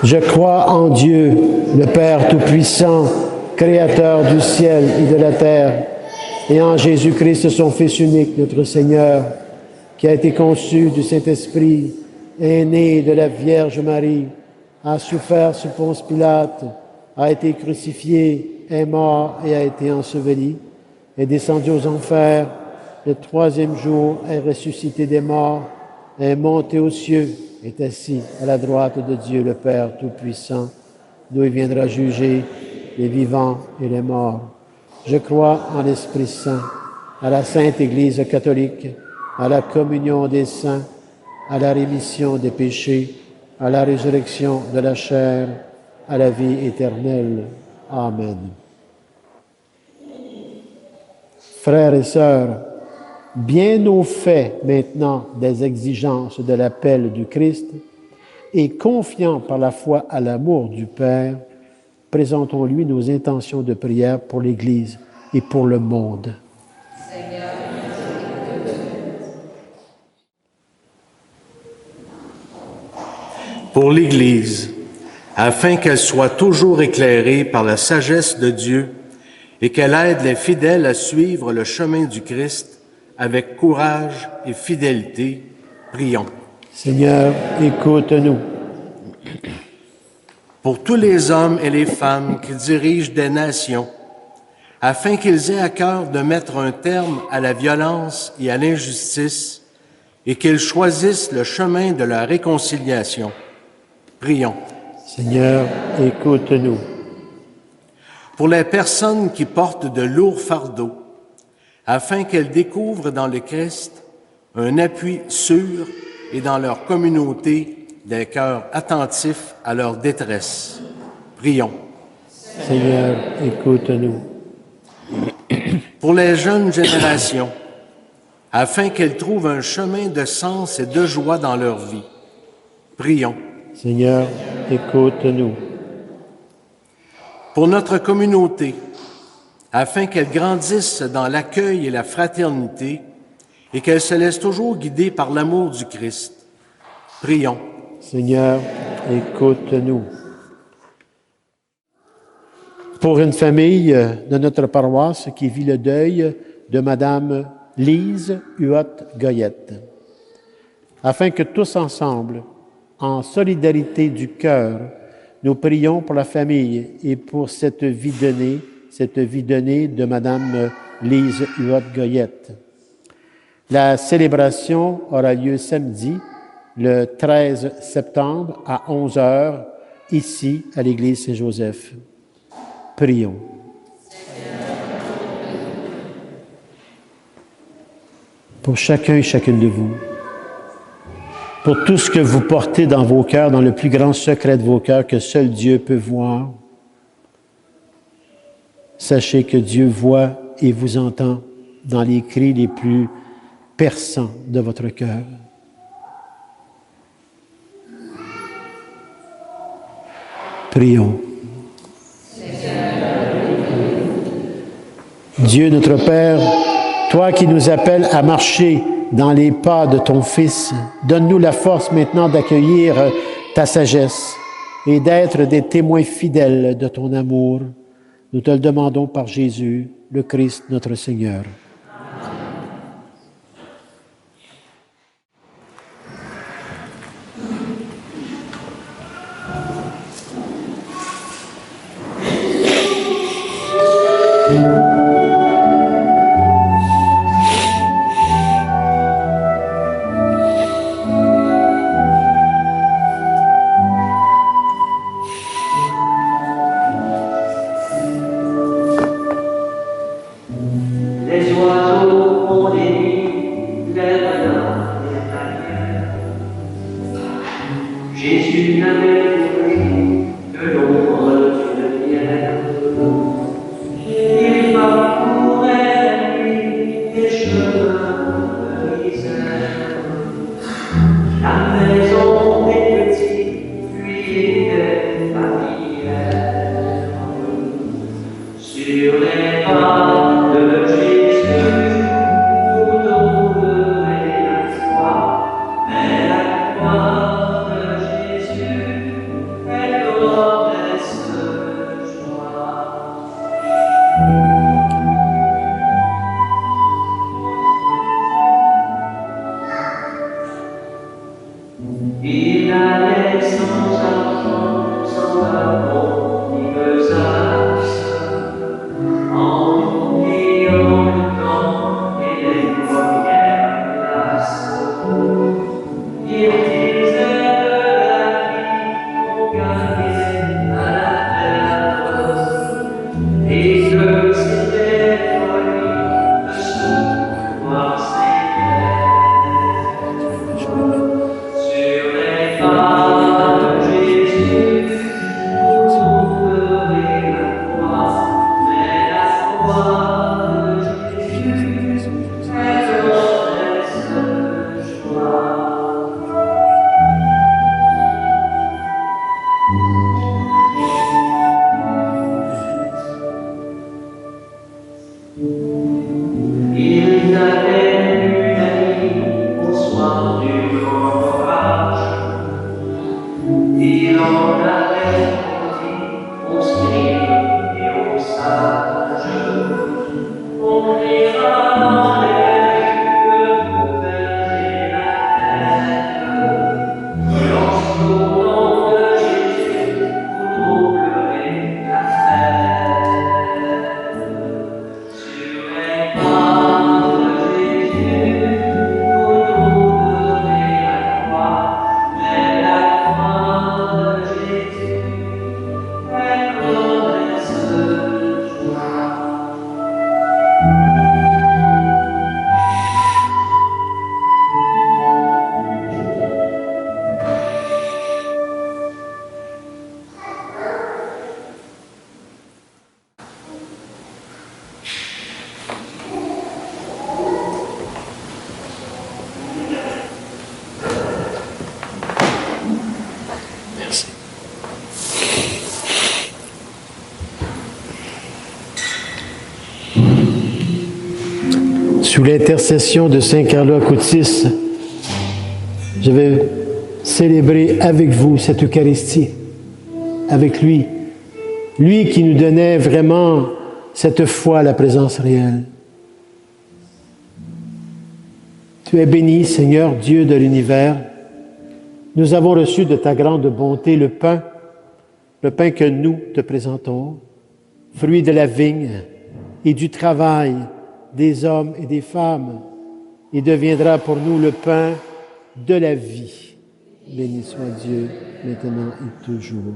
Je crois en Dieu, le Père Tout-Puissant, Créateur du ciel et de la terre, et en Jésus-Christ, son Fils unique, notre Seigneur, qui a été conçu du Saint-Esprit, est né de la Vierge Marie, a souffert sous Ponce Pilate, a été crucifié, est mort et a été enseveli, est descendu aux enfers, le 3e jour est ressuscité des morts, est monté aux cieux, est assis à la droite de Dieu le Père Tout-Puissant, d'où il viendra juger les vivants et les morts. Je crois en l'Esprit Saint, à la Sainte Église catholique, à la communion des saints, à la rémission des péchés, à la résurrection de la chair, à la vie éternelle. Amen. Frères et sœurs, bien au fait maintenant des exigences de l'appel du Christ et confiant par la foi à l'amour du Père, présentons-lui nos intentions de prière pour l'Église et pour le monde. Pour l'Église, afin qu'elle soit toujours éclairée par la sagesse de Dieu et qu'elle aide les fidèles à suivre le chemin du Christ avec courage et fidélité, prions. Seigneur, écoute-nous. Pour tous les hommes et les femmes qui dirigent des nations, afin qu'ils aient à cœur de mettre un terme à la violence et à l'injustice et qu'ils choisissent le chemin de la réconciliation. Prions. Seigneur, écoute-nous. Pour les personnes qui portent de lourds fardeaux, afin qu'elles découvrent dans le Christ un appui sûr et dans leur communauté des cœurs attentifs à leur détresse. Prions. Seigneur, écoute-nous. Pour les jeunes générations, afin qu'elles trouvent un chemin de sens et de joie dans leur vie. Prions. Seigneur, écoute-nous. Pour notre communauté, afin qu'elle grandisse dans l'accueil et la fraternité et qu'elle se laisse toujours guider par l'amour du Christ. Prions. Seigneur, écoute-nous. Pour une famille de notre paroisse qui vit le deuil de Madame Lise Huot-Goyette, afin que tous ensemble, en solidarité du cœur, nous prions pour la famille et pour cette vie donnée de Madame Lise Huot-Goyette. La célébration aura lieu samedi, le 13 septembre, à 11h, ici, à l'église Saint-Joseph. Prions. Pour chacun et chacune de vous, pour tout ce que vous portez dans vos cœurs, dans le plus grand secret de vos cœurs que seul Dieu peut voir, sachez que Dieu voit et vous entend dans les cris les plus perçants de votre cœur. Prions. Dieu notre Père, toi qui nous appelles à marcher dans les pas de ton Fils, donne-nous la force maintenant d'accueillir ta sagesse et d'être des témoins fidèles de ton amour. Nous te le demandons par Jésus, le Christ, notre Seigneur. Les Sous l'intercession de Saint Carlo Acutis, je vais célébrer avec vous cette Eucharistie, avec lui. Lui qui nous donnait vraiment cette foi à la présence réelle. Tu es béni, Seigneur, Dieu de l'univers. Nous avons reçu de ta grande bonté le pain que nous te présentons, fruit de la vigne et du travail des hommes et des femmes. Il deviendra pour nous le pain de la vie. Béni soit Dieu, maintenant et toujours.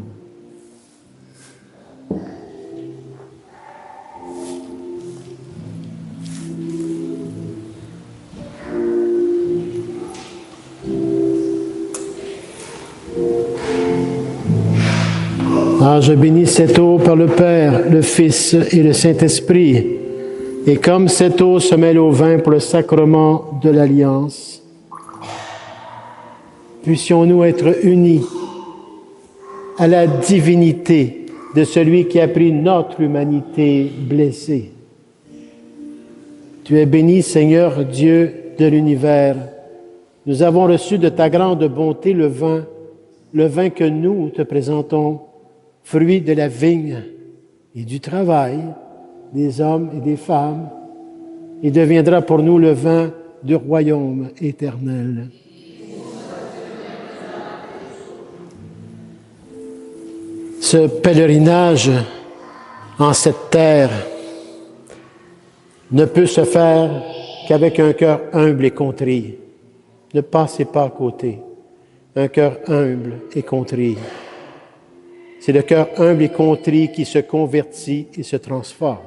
Ah, je bénis cette eau par le Père, le Fils et le Saint-Esprit. Et comme cette eau se mêle au vin pour le sacrement de l'Alliance, puissions-nous être unis à la divinité de celui qui a pris notre humanité blessée. Tu es béni, Seigneur Dieu de l'univers. Nous avons reçu de ta grande bonté le vin que nous te présentons, fruit de la vigne et du travail des hommes et des femmes, et deviendra pour nous le vin du royaume éternel. Ce pèlerinage en cette terre ne peut se faire qu'avec un cœur humble et contrit. Ne passez pas à côté. Un cœur humble et contrit. C'est le cœur humble et contrit qui se convertit et se transforme.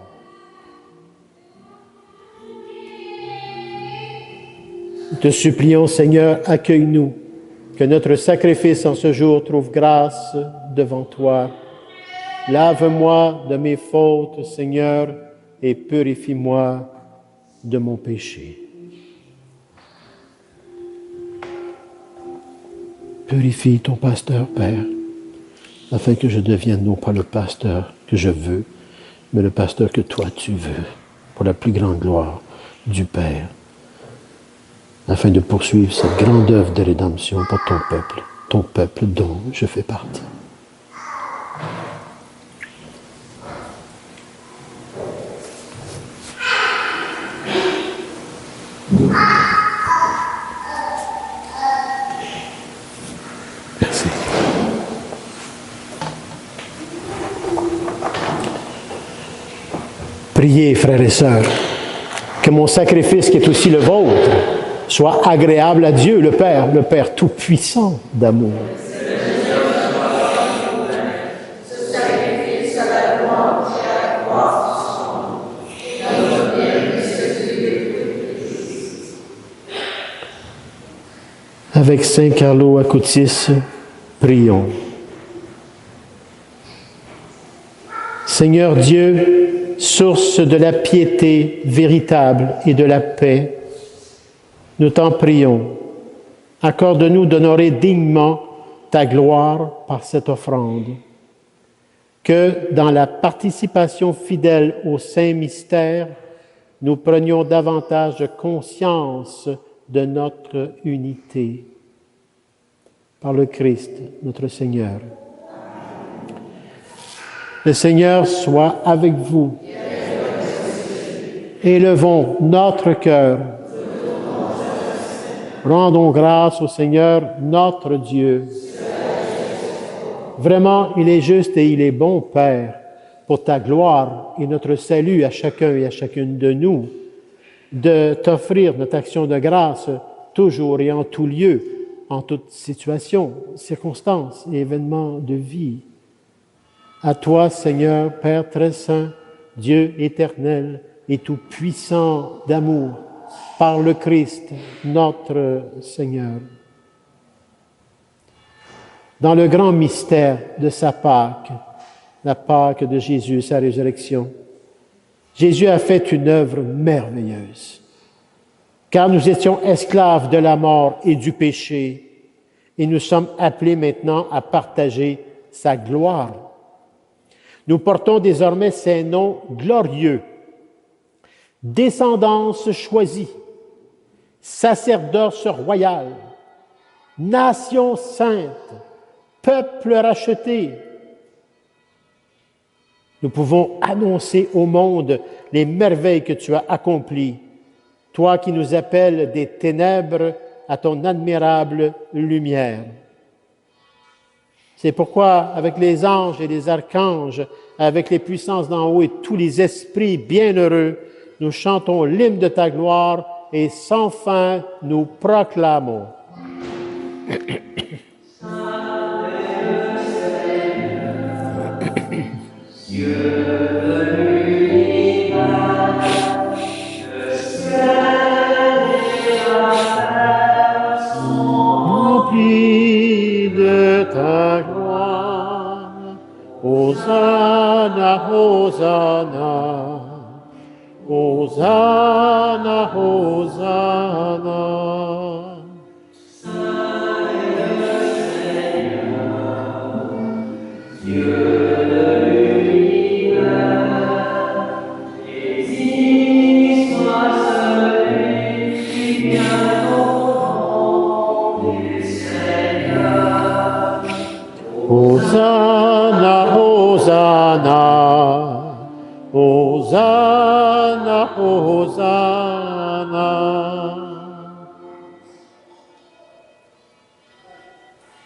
Nous te supplions, Seigneur, accueille-nous, que notre sacrifice en ce jour trouve grâce devant toi. Lave-moi de mes fautes, Seigneur, et purifie-moi de mon péché. Purifie ton pasteur, Père, afin que je devienne non pas le pasteur que je veux, mais le pasteur que toi tu veux, pour la plus grande gloire du Père, afin de poursuivre cette grande œuvre de rédemption pour ton peuple dont je fais partie. Merci. Priez, frères et sœurs, que mon sacrifice qui est aussi le vôtre soit agréable à Dieu, le Père tout-puissant d'amour. Avec Saint Carlo Acutis, prions. Seigneur Dieu, source de la piété véritable et de la paix, nous t'en prions. Accorde-nous d'honorer dignement ta gloire par cette offrande. Que dans la participation fidèle au saint mystère, nous prenions davantage de conscience de notre unité. Par le Christ, notre Seigneur. Le Seigneur soit avec vous. Élevons notre cœur. Rendons grâce au Seigneur, notre Dieu. Vraiment, il est juste et il est bon, Père, pour ta gloire et notre salut à chacun et à chacune de nous, de t'offrir notre action de grâce toujours et en tout lieu, en toute situation, circonstance et événement de vie. À toi, Seigneur, Père très saint, Dieu éternel et tout-puissant d'amour, par le Christ, notre Seigneur. Dans le grand mystère de sa Pâque, la Pâque de Jésus, sa résurrection, Jésus a fait une œuvre merveilleuse, car nous étions esclaves de la mort et du péché, et nous sommes appelés maintenant à partager sa gloire. Nous portons désormais ces noms glorieux, descendance choisie, sacerdoce royal, nation sainte, peuple racheté. Nous pouvons annoncer au monde les merveilles que tu as accomplies, toi qui nous appelles des ténèbres à ton admirable lumière. C'est pourquoi, avec les anges et les archanges, avec les puissances d'en haut et tous les esprits bienheureux, nous chantons l'hymne de ta gloire et sans fin nous proclamons. Rempli de ta gloire, Hosanna, Hosanna, Hosanna, Hosanna. Hosanna, Hosanna, Hosanna, Hosanna.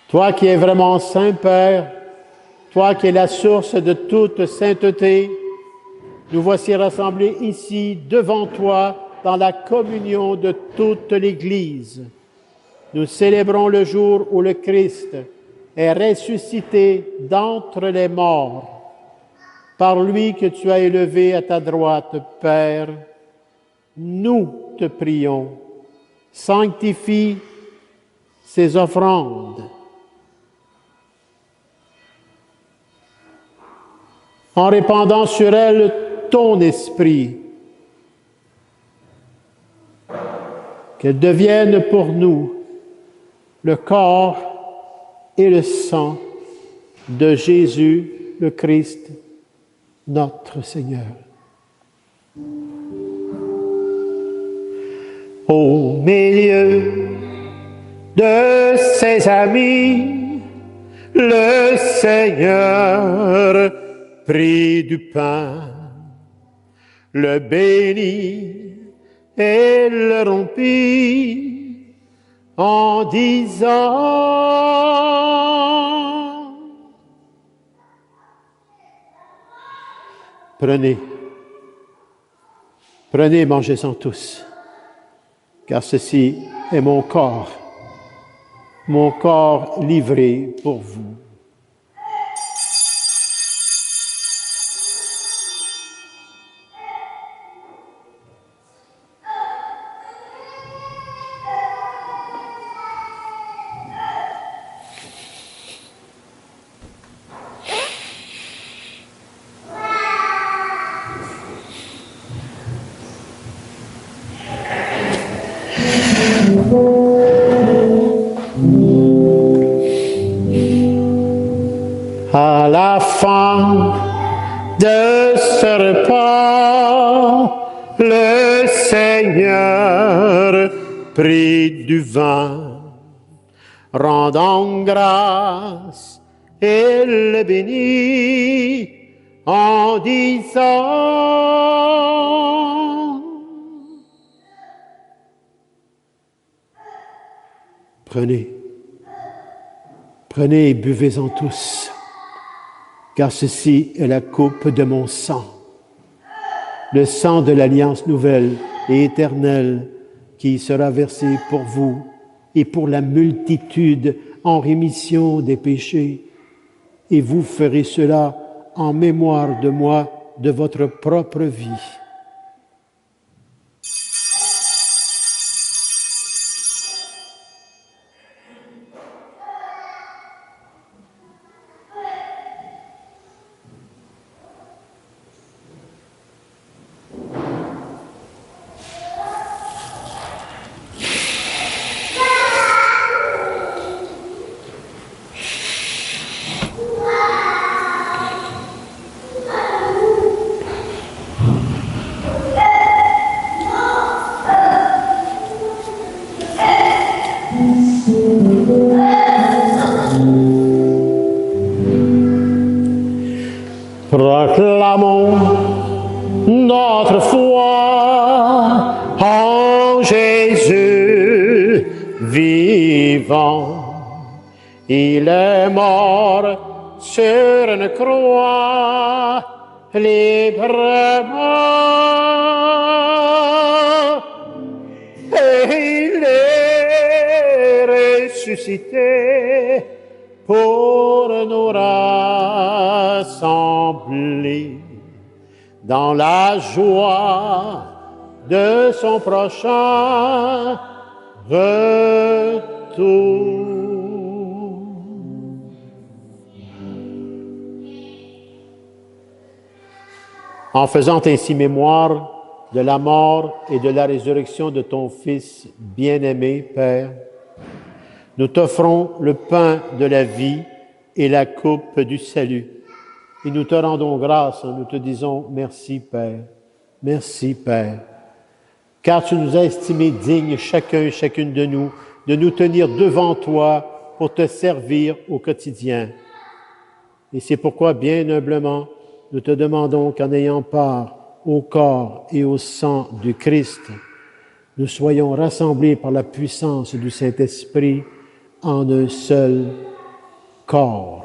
Toi qui es vraiment Saint Père, toi qui es la source de toute sainteté, nous voici rassemblés ici devant toi dans la communion de toute l'Église. Nous célébrons le jour où le Christ est ressuscité d'entre les morts. Par lui que tu as élevé à ta droite, Père, nous te prions, sanctifie ces offrandes. En répandant sur elles ton esprit, qu'elles deviennent pour nous le corps et le sang de Jésus le Christ, notre Seigneur. Au milieu de ses amis, le Seigneur prit du pain, le bénit et le rompit en disant: Prenez, prenez, mangez-en tous, car ceci est mon corps livré pour vous. À la fin de ce repas, le Seigneur prit du vin, rendant grâce et le bénit en disant: Prenez, prenez et buvez-en tous, car ceci est la coupe de mon sang, le sang de l'alliance nouvelle et éternelle qui sera versé pour vous et pour la multitude en rémission des péchés. Et vous ferez cela en mémoire de moi, de votre propre vie. Proclamons notre foi en Jésus vivant. Il est mort sur une croix librement. Et il est ressuscité pour nous rassembler dans la joie de son prochain retour. En faisant ainsi mémoire de la mort et de la résurrection de ton Fils bien-aimé, Père, nous t'offrons le pain de la vie et la coupe du salut. Et nous te rendons grâce, nous te disons merci, Père. Merci, Père. Car tu nous as estimés dignes, chacun et chacune de nous tenir devant toi pour te servir au quotidien. Et c'est pourquoi, bien humblement, nous te demandons qu'en ayant part au corps et au sang du Christ, nous soyons rassemblés par la puissance du Saint-Esprit en un seul corps.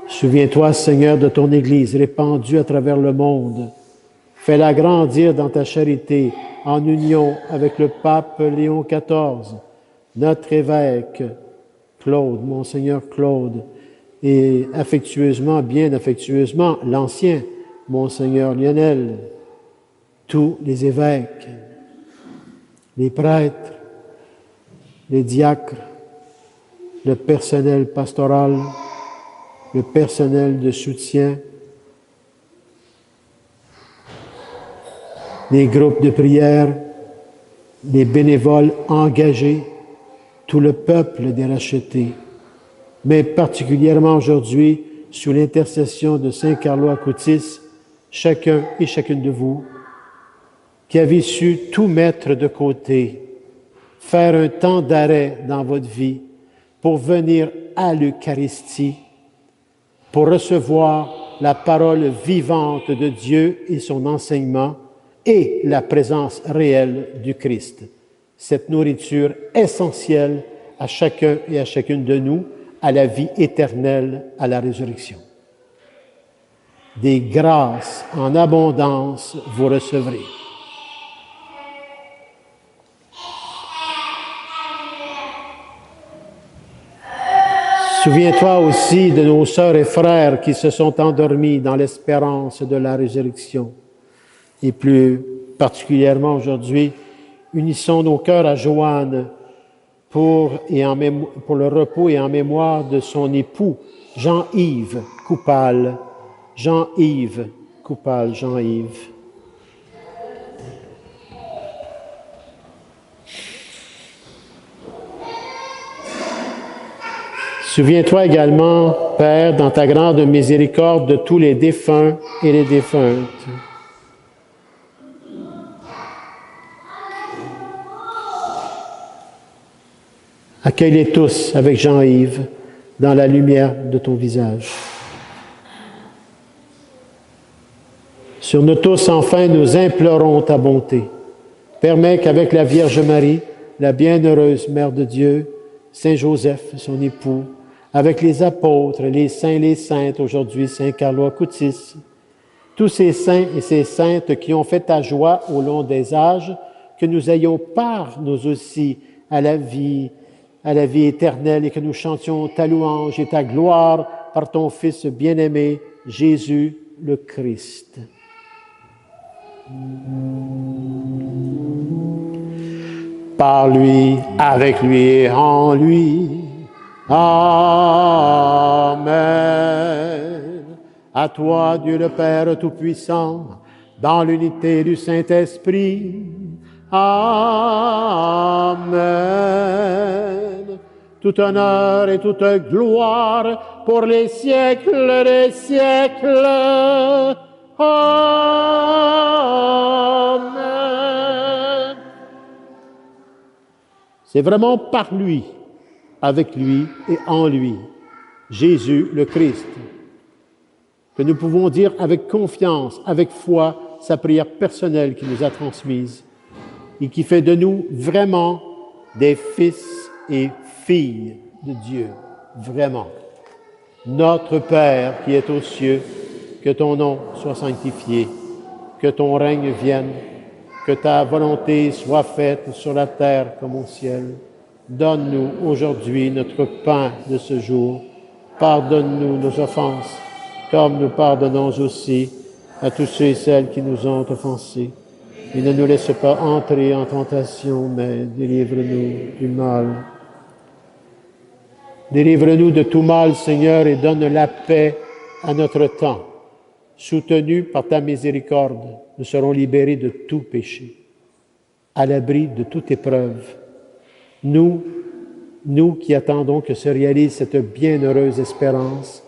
Souviens-toi, Seigneur, de ton Église répandue à travers le monde. Fais-la grandir dans ta charité en union avec le pape Léon XIV, notre évêque Claude, Monseigneur Claude, et affectueusement, bien affectueusement, l'ancien Monseigneur Lionel, tous les évêques, les prêtres, les diacres, le personnel pastoral, le personnel de soutien, les groupes de prière, les bénévoles engagés, tout le peuple des rachetés, mais particulièrement aujourd'hui, sous l'intercession de Saint Carlo Acutis, chacun et chacune de vous, qui avez su tout mettre de côté, faire un temps d'arrêt dans votre vie pour venir à l'Eucharistie, pour recevoir la parole vivante de Dieu et son enseignement et la présence réelle du Christ. Cette nourriture essentielle à chacun et à chacune de nous, à la vie éternelle, à la résurrection. Des grâces en abondance vous recevrez. Souviens-toi aussi de nos sœurs et frères qui se sont endormis dans l'espérance de la résurrection. Et plus particulièrement aujourd'hui, unissons nos cœurs à Joanne pour le repos et en mémoire de son époux, Jean-Yves Coupal. Jean-Yves Coupal, Jean-Yves. Souviens-toi également, Père, dans ta grande miséricorde, de tous les défunts et les défuntes. Accueille-les tous avec Jean-Yves dans la lumière de ton visage. Sur nous tous, enfin, nous implorons ta bonté. Permets qu'avec la Vierge Marie, la bienheureuse Mère de Dieu, Saint Joseph, son époux, avec les apôtres, les saints et les saintes, aujourd'hui Saint Carlo Acutis, tous ces saints et ces saintes qui ont fait ta joie au long des âges, que nous ayons part, nous aussi, à la vie éternelle et que nous chantions ta louange et ta gloire par ton Fils bien-aimé, Jésus le Christ. Par lui, avec lui et en lui. Amen. À toi, Dieu le Père Tout-Puissant, dans l'unité du Saint-Esprit. Amen. Tout honneur et toute gloire pour les siècles des siècles. Amen. C'est vraiment par lui, avec lui et en lui, Jésus le Christ, que nous pouvons dire avec confiance, avec foi, sa prière personnelle qu'il nous a transmise et qui fait de nous vraiment des fils et filles de Dieu, vraiment. Notre Père qui est aux cieux, que ton nom soit sanctifié, que ton règne vienne, que ta volonté soit faite sur la terre comme au ciel. Donne-nous aujourd'hui notre pain de ce jour. Pardonne-nous nos offenses, comme nous pardonnons aussi à tous ceux et celles qui nous ont offensés. Et ne nous laisse pas entrer en tentation, mais délivre-nous du mal. Délivre-nous de tout mal, Seigneur, et donne la paix à notre temps. Soutenus par ta miséricorde, nous serons libérés de tout péché, à l'abri de toute épreuve. Nous qui attendons que se réalise cette bienheureuse espérance,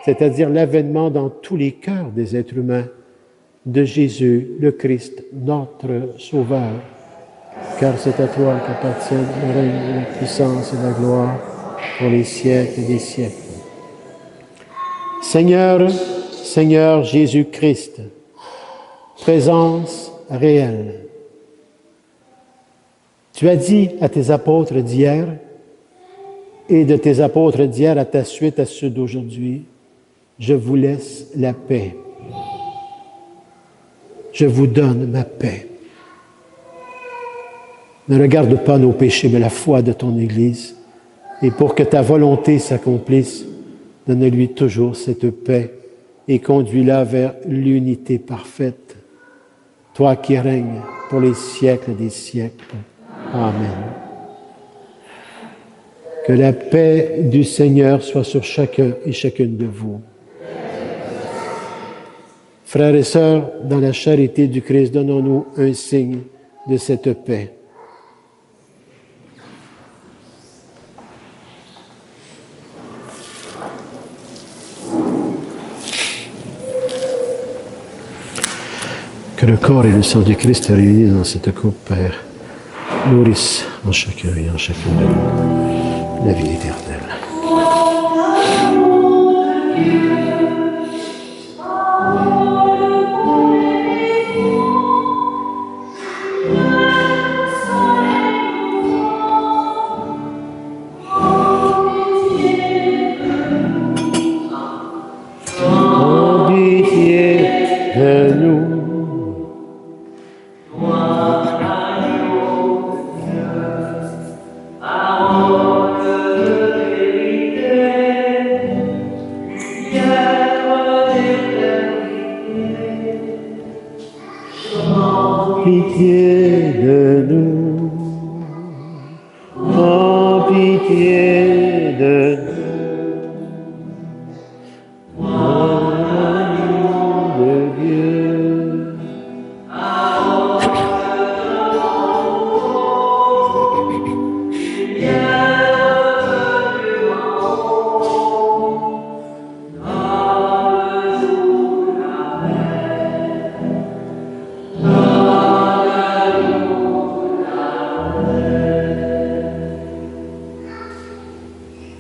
c'est-à-dire l'avènement dans tous les cœurs des êtres humains de Jésus, le Christ, notre Sauveur. Car c'est à toi qu'appartiennent le règne, la puissance et la gloire pour les siècles des siècles. Seigneur Jésus-Christ, présence réelle. Tu as dit à tes apôtres d'hier et de tes apôtres d'hier à ta suite à ceux d'aujourd'hui, je vous laisse la paix. Je vous donne ma paix. Ne regarde pas nos péchés, mais la foi de ton Église. Et pour que ta volonté s'accomplisse, donne-lui toujours cette paix et conduis-la vers l'unité parfaite. Toi qui règnes pour les siècles des siècles. Amen. Que la paix du Seigneur soit sur chacun et chacune de vous. Frères et sœurs, dans la charité du Christ, donnons-nous un signe de cette paix. Que le corps et le sang du Christ réunis dans cette coupe, Père, nourrissent en chacun et en chacune de nous la vie éternelle. En pitié de nous. Pitié de nous, en pitié de nous, agneau de Dieu.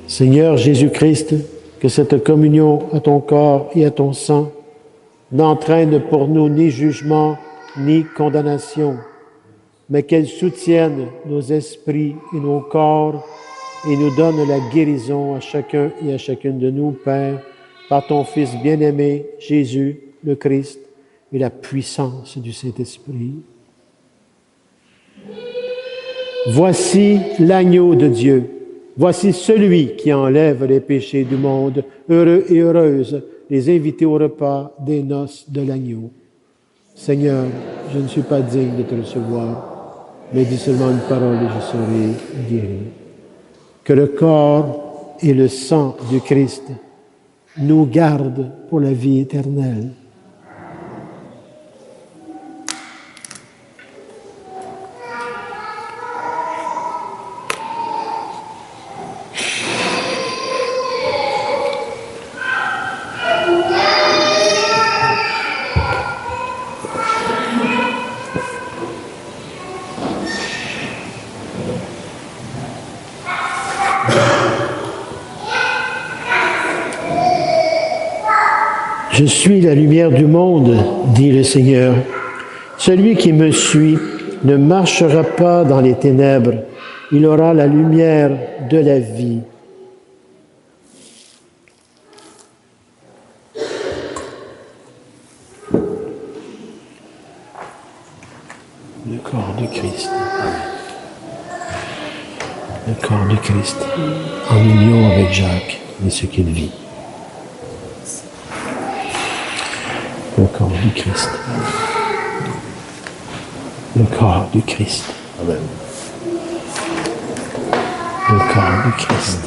Seigneur Jésus-Christ, que cette communion à ton corps et à ton sang n'entraîne pour nous ni jugement ni condamnation, mais qu'elle soutienne nos esprits et nos corps et nous donne la guérison à chacun et à chacune de nous, Père, par ton Fils bien-aimé, Jésus, le Christ, et la puissance du Saint-Esprit. Voici l'agneau de Dieu. Voici celui qui enlève les péchés du monde. Heureux et heureuses les invités au repas des noces de l'agneau. Seigneur, je ne suis pas digne de te recevoir, mais dis seulement une parole et je serai guéri. Que le corps et le sang du Christ nous gardent pour la vie éternelle. Je suis la lumière du monde, dit le Seigneur. Celui qui me suit ne marchera pas dans les ténèbres, il aura la lumière de la vie. Le corps du Christ. Le corps du Christ, en union avec Jacques et ce qu'il vit. Le corps du Christ. Le corps du Christ. Amen. Le corps du Christ.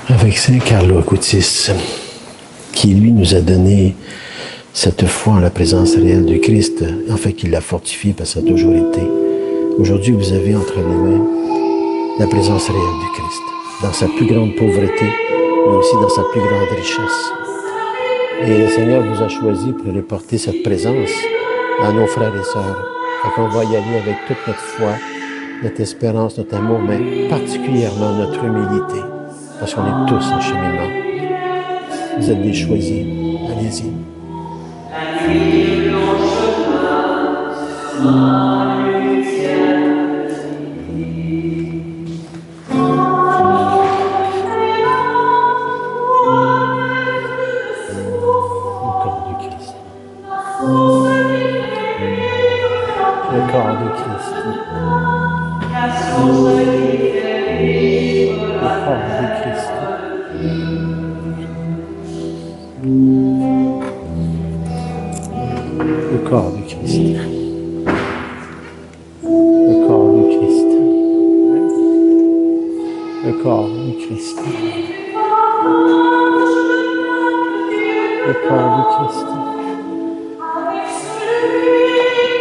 Avec Saint Carlo Acutis, qui lui nous a donné cette foi en la présence réelle du Christ, en fait qu'il l'a fortifié parce que ça a toujours été. Aujourd'hui, vous avez entre les mains la présence réelle du Christ, dans sa plus grande pauvreté, mais aussi dans sa plus grande richesse. Et le Seigneur vous a choisi pour aller porter cette présence à nos frères et sœurs. Fait qu'on va y aller avec toute notre foi, notre espérance, notre amour, mais particulièrement notre humilité, parce qu'on est tous en cheminement. Vous êtes des choisis. Allez-y. Le corps du Christ. Le corps du Christ. Le corps du Christ. Le corps du Christ. Le corps du Christ.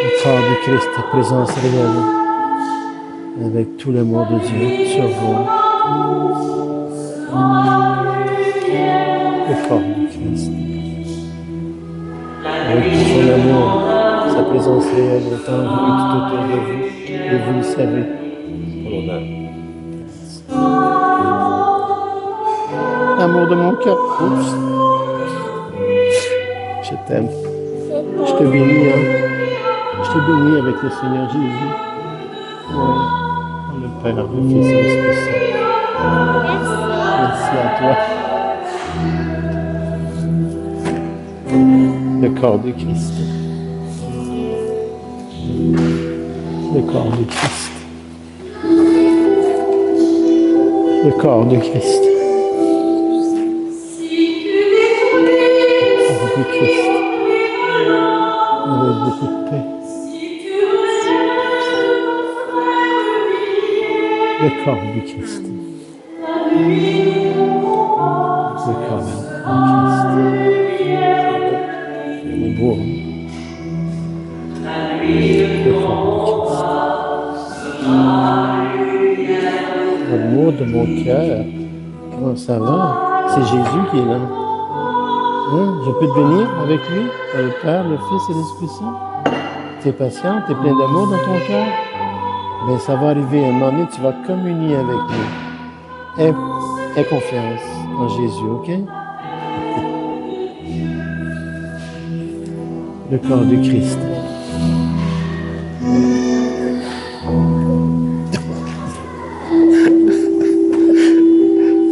Le corps du Christ, ta présence réelle, avec tout l'amour de Dieu sur vous. Le corps du Christ. Avec tout son amour, sa présence réelle est en vous et tout autour de vous. Et vous le savez. L'amour de mon cœur. Oups. Je t'aime. Je te bénis, hein. Je te bénis avec le Seigneur Jésus. Oui. Le Père, le Fils et l'Esprit Saint. Merci à toi. Le corps du Christ. Le corps du Christ. Le corps du Christ. Le corps du Christ. Avec beaucoup de paix. Le corps du Christ. Le corps du Christ. Il est beau. Le corps du Christ. L'amour de mon cœur. Comment ça va? C'est Jésus qui est là. Hein? Je peux te bénir avec lui, le Père, le Fils et l'Esprit Saint. Tu es patient, tu es plein d'amour dans ton cœur. Bien, ça va arriver. À un moment donné, tu vas communier avec lui. Aie confiance en Jésus, OK? Le corps du Christ.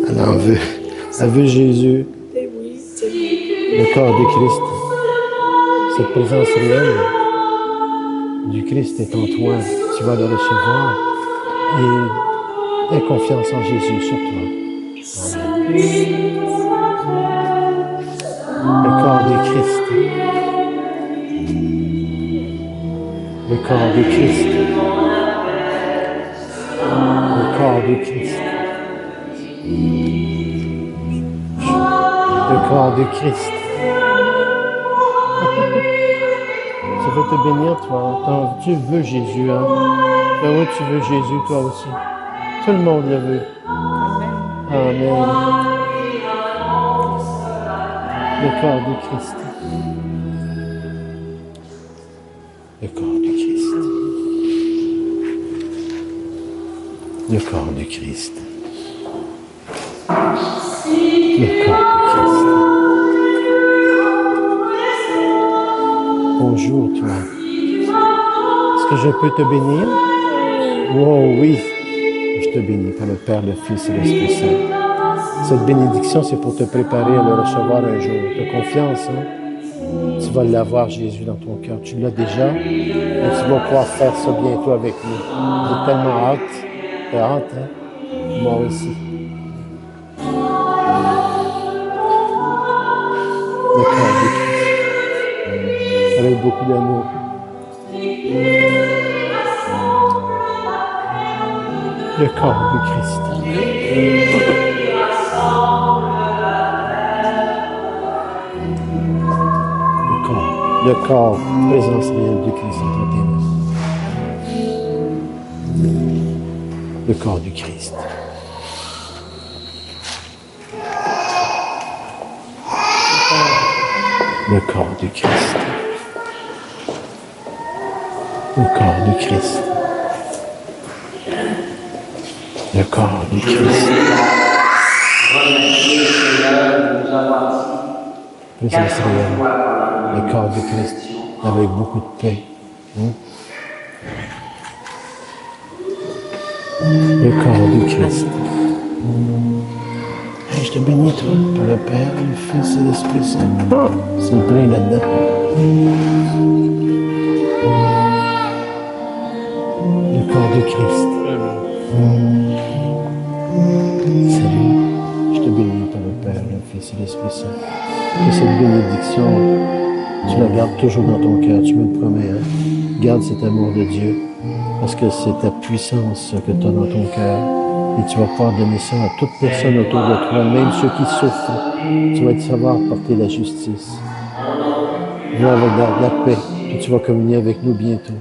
Alors, elle veut Jésus. Le corps du Christ. Cette présence réelle du Christ est en toi. Tu vas le recevoir et aie confiance en Jésus sur toi. Amen. Le corps du Christ. Le corps du Christ. Le corps du Christ. Le corps du Christ. Je veux te bénir, toi. Tu veux Jésus, hein? Ben oui, tu veux Jésus, toi aussi. Tout le monde le veut. Amen. Le corps du Christ. Le corps du Christ. Le corps du Christ. Le corps du Christ. Bonjour, toi. Est-ce que je peux te bénir? Oh oui, je te bénis par le Père, le Fils et l'Esprit Saint. Cette bénédiction, c'est pour te préparer à le recevoir un jour. Tu as confiance, hein? Tu vas l'avoir, Jésus, dans ton cœur. Tu l'as déjà, et tu vas pouvoir faire ça bientôt avec nous. J'ai tellement hâte. T'as hâte, hein? Moi aussi. Le corps du Christ. Avec beaucoup d'amour. Le corps du Christ. Le corps, présence réelle du Christ entre tes mains. Le corps du Christ. Le corps du Christ. Le corps du Christ. Le corps du Christ. Présence réelle. Le corps du Christ, avec beaucoup de paix. Le corps du Christ. Hey, je te bénis, toi, par le Père, le Fils et l'Esprit Saint. C'est plein là-dedans. Le corps du Christ. Salut. Je te bénis par le Père, le Fils et l'Esprit Saint. Que cette bénédiction, tu la gardes toujours dans ton cœur, tu me le promets, hein? Garde cet amour de Dieu, parce que c'est ta puissance que tu as dans ton cœur, et tu vas pouvoir donner ça à toute personne autour de toi, même ceux qui souffrent. Tu vas savoir porter la justice. Viens avec la paix, et tu vas communier avec nous bientôt.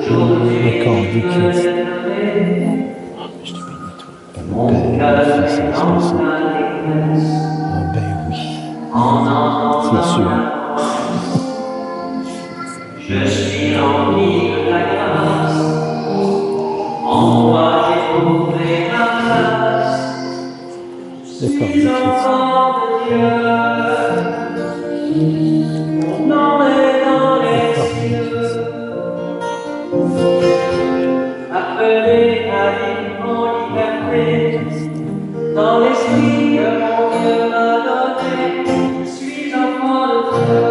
Le corps du Christ. Je te bénis, toi, par le Père, le Fils et l'Esprit Saint. Ah ben oui, c'est sûr. Je suis rempli de ta grâce, en toi j'ai trouvé ma place. Je suis enfant de Dieu, mon nom est dans les cieux, appelé à vivre en liberté, dans l'esprit que mon Dieu m'a donné, je suis enfant de Dieu.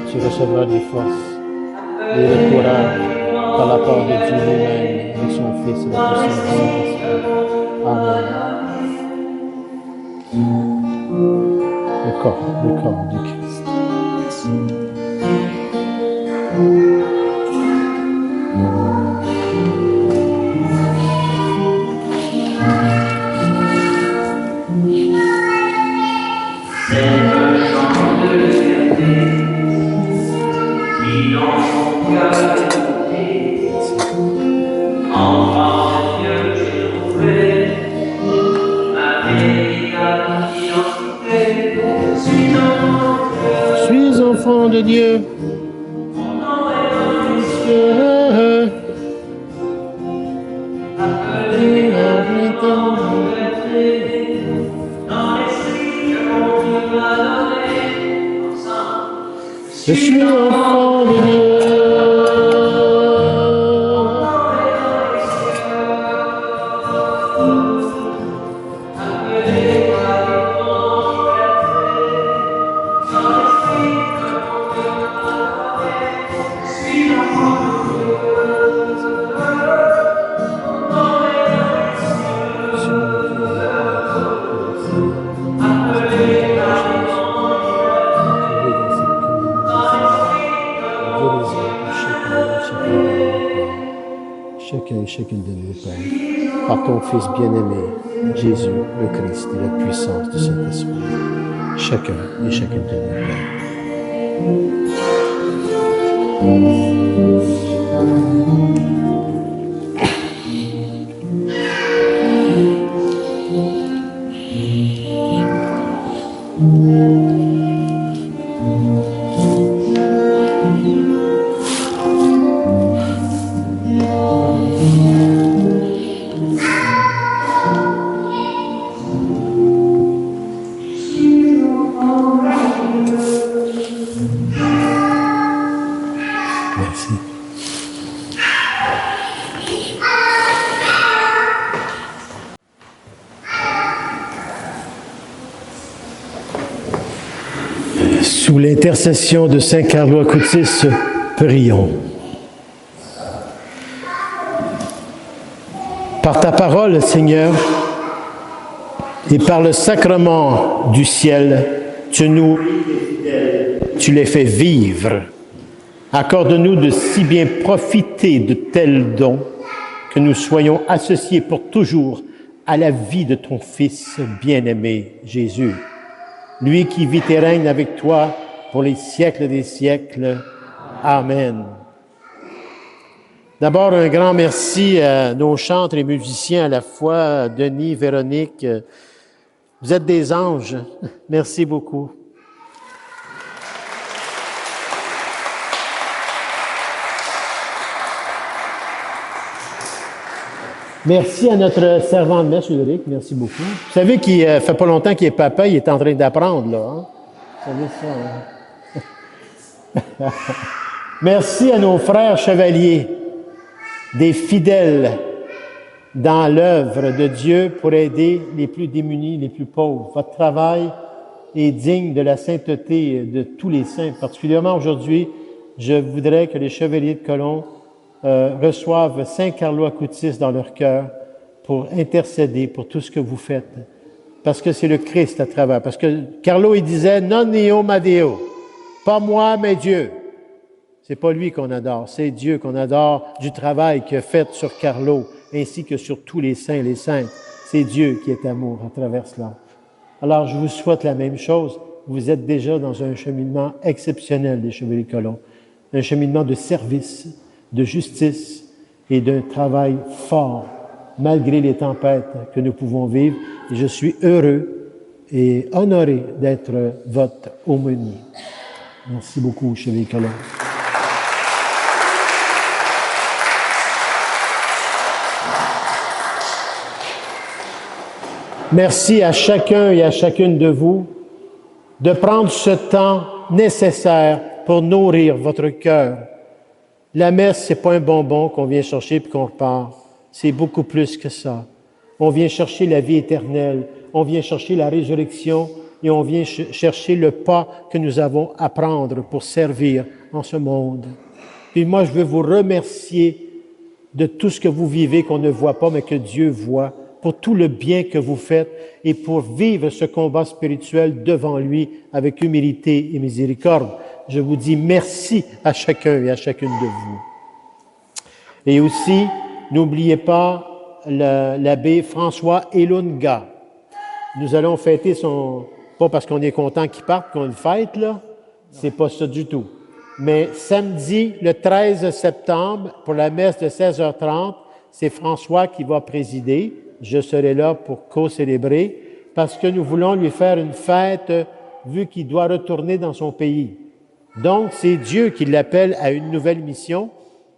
Tu recevras des forces et le courage par la part de Dieu lui-même avec son Fils et la puissance du Saint-Esprit. Amen. Le corps du Christ. Je suis enfant de Dieu. Je suis enfant de Dieu. Chacune de nous, Père, par ton Fils bien-aimé, Jésus, le Christ, et la puissance du Saint-Esprit. Chacun et chacune de nous, Père. Merci. Sous l'intercession de Saint Carlo Acutis, prions. Par ta parole, Seigneur, et par le sacrement du ciel, tu nourris les fidèles, tu les fais vivre. Accorde-nous de si bien profiter de tels dons que nous soyons associés pour toujours à la vie de ton Fils bien-aimé, Jésus. Lui qui vit et règne avec toi pour les siècles des siècles. Amen. D'abord, un grand merci à nos chantres et musiciens à la fois, Denis, Véronique. Vous êtes des anges. Merci beaucoup. Merci à notre servant de messe, Ulrich. Merci beaucoup. Vous savez qu'il ne fait pas longtemps qu'il est papa, il est en train d'apprendre, là. Hein? Vous savez ça, hein? Merci à nos frères chevaliers, des fidèles dans l'œuvre de Dieu pour aider les plus démunis, les plus pauvres. Votre travail est digne de la sainteté de tous les saints. Particulièrement aujourd'hui, je voudrais que les chevaliers de Colomb reçoivent Saint Carlo Acutis dans leur cœur pour intercéder pour tout ce que vous faites. Parce que c'est le Christ à travers. Parce que Carlo, il disait « Non eo ma Deo ». Pas moi, mais Dieu. C'est pas lui qu'on adore, c'est Dieu qu'on adore du travail qu'il a fait sur Carlo, ainsi que sur tous les saints et les saintes. C'est Dieu qui est amour à travers cela. Alors, je vous souhaite la même chose. Vous êtes déjà dans un cheminement exceptionnel des Chevaliers de Colomb. Un cheminement de service, de justice et d'un travail fort, malgré les tempêtes que nous pouvons vivre. Et je suis heureux et honoré d'être votre aumônier. Merci beaucoup, Chevalier de Colomb. Merci à chacun et à chacune de vous de prendre ce temps nécessaire pour nourrir votre cœur. La messe, c'est pas un bonbon qu'on vient chercher puis qu'on repart. C'est beaucoup plus que ça. On vient chercher la vie éternelle, on vient chercher la résurrection et on vient chercher le pas que nous avons à prendre pour servir en ce monde. Puis moi, je veux vous remercier de tout ce que vous vivez, qu'on ne voit pas, mais que Dieu voit, pour tout le bien que vous faites et pour vivre ce combat spirituel devant lui avec humilité et miséricorde. Je vous dis merci à chacun et à chacune de vous. Et aussi, n'oubliez pas l'abbé François Elunga. Nous allons fêter son... Pas parce qu'on est content qu'il parte qu'on le fête, là. C'est pas ça du tout. Mais samedi, le 13 septembre, pour la messe de 16h30, c'est François qui va présider. Je serai là pour co-célébrer parce que nous voulons lui faire une fête vu qu'il doit retourner dans son pays. Donc, c'est Dieu qui l'appelle à une nouvelle mission.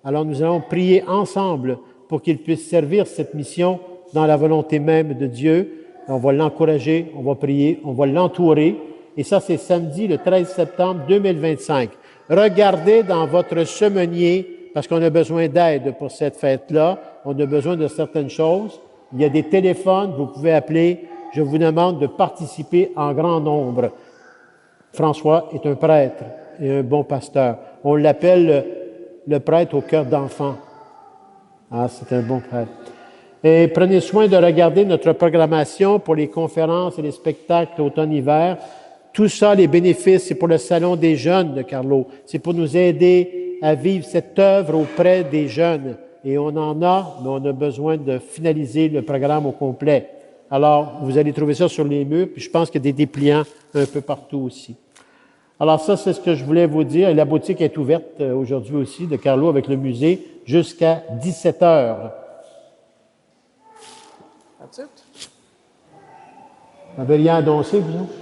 Alors, nous allons prier ensemble pour qu'il puisse servir cette mission dans la volonté même de Dieu. On va l'encourager, on va prier, on va l'entourer. Et ça, c'est samedi, le 13 septembre 2025. Regardez dans votre semenier, parce qu'on a besoin d'aide pour cette fête-là. On a besoin de certaines choses. Il y a des téléphones, vous pouvez appeler. Je vous demande de participer en grand nombre. François est un prêtre et un bon pasteur. On l'appelle le prêtre au cœur d'enfant. Ah, c'est un bon prêtre. Et prenez soin de regarder notre programmation pour les conférences et les spectacles automne-hiver. Tout ça, les bénéfices, c'est pour le Salon des jeunes de Carlo. C'est pour nous aider à vivre cette œuvre auprès des jeunes. Et on en a, mais on a besoin de finaliser le programme au complet. Alors, vous allez trouver ça sur les murs, puis je pense qu'il y a des dépliants un peu partout aussi. Alors ça, c'est ce que je voulais vous dire. Et la boutique est ouverte aujourd'hui aussi de Carlo avec le musée jusqu'à 17 heures. That's it. Vous n'avez rien annoncé, vous autres?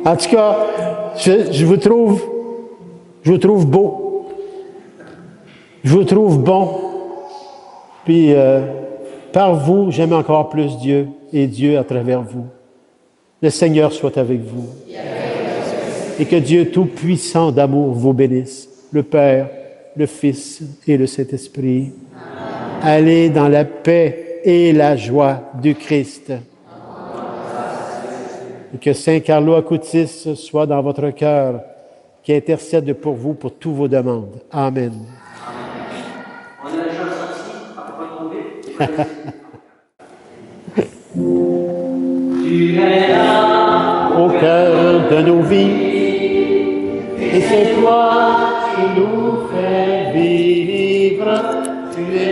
En tout cas, je vous trouve beau. Je vous trouve bon. Puis, par vous, j'aime encore plus Dieu et Dieu à travers vous. Le Seigneur soit avec vous. Et que Dieu Tout-Puissant d'amour vous bénisse, le Père, le Fils et le Saint-Esprit. Allez dans la paix et la joie du Christ. Et que Saint Carlo Acutis soit dans votre cœur, qui intercède pour vous pour toutes vos demandes. Amen. On a déjà sorti, à pas trouver. Tu es là Au cœur de nos vies, et c'est toi qui nous fais vivre. Tu es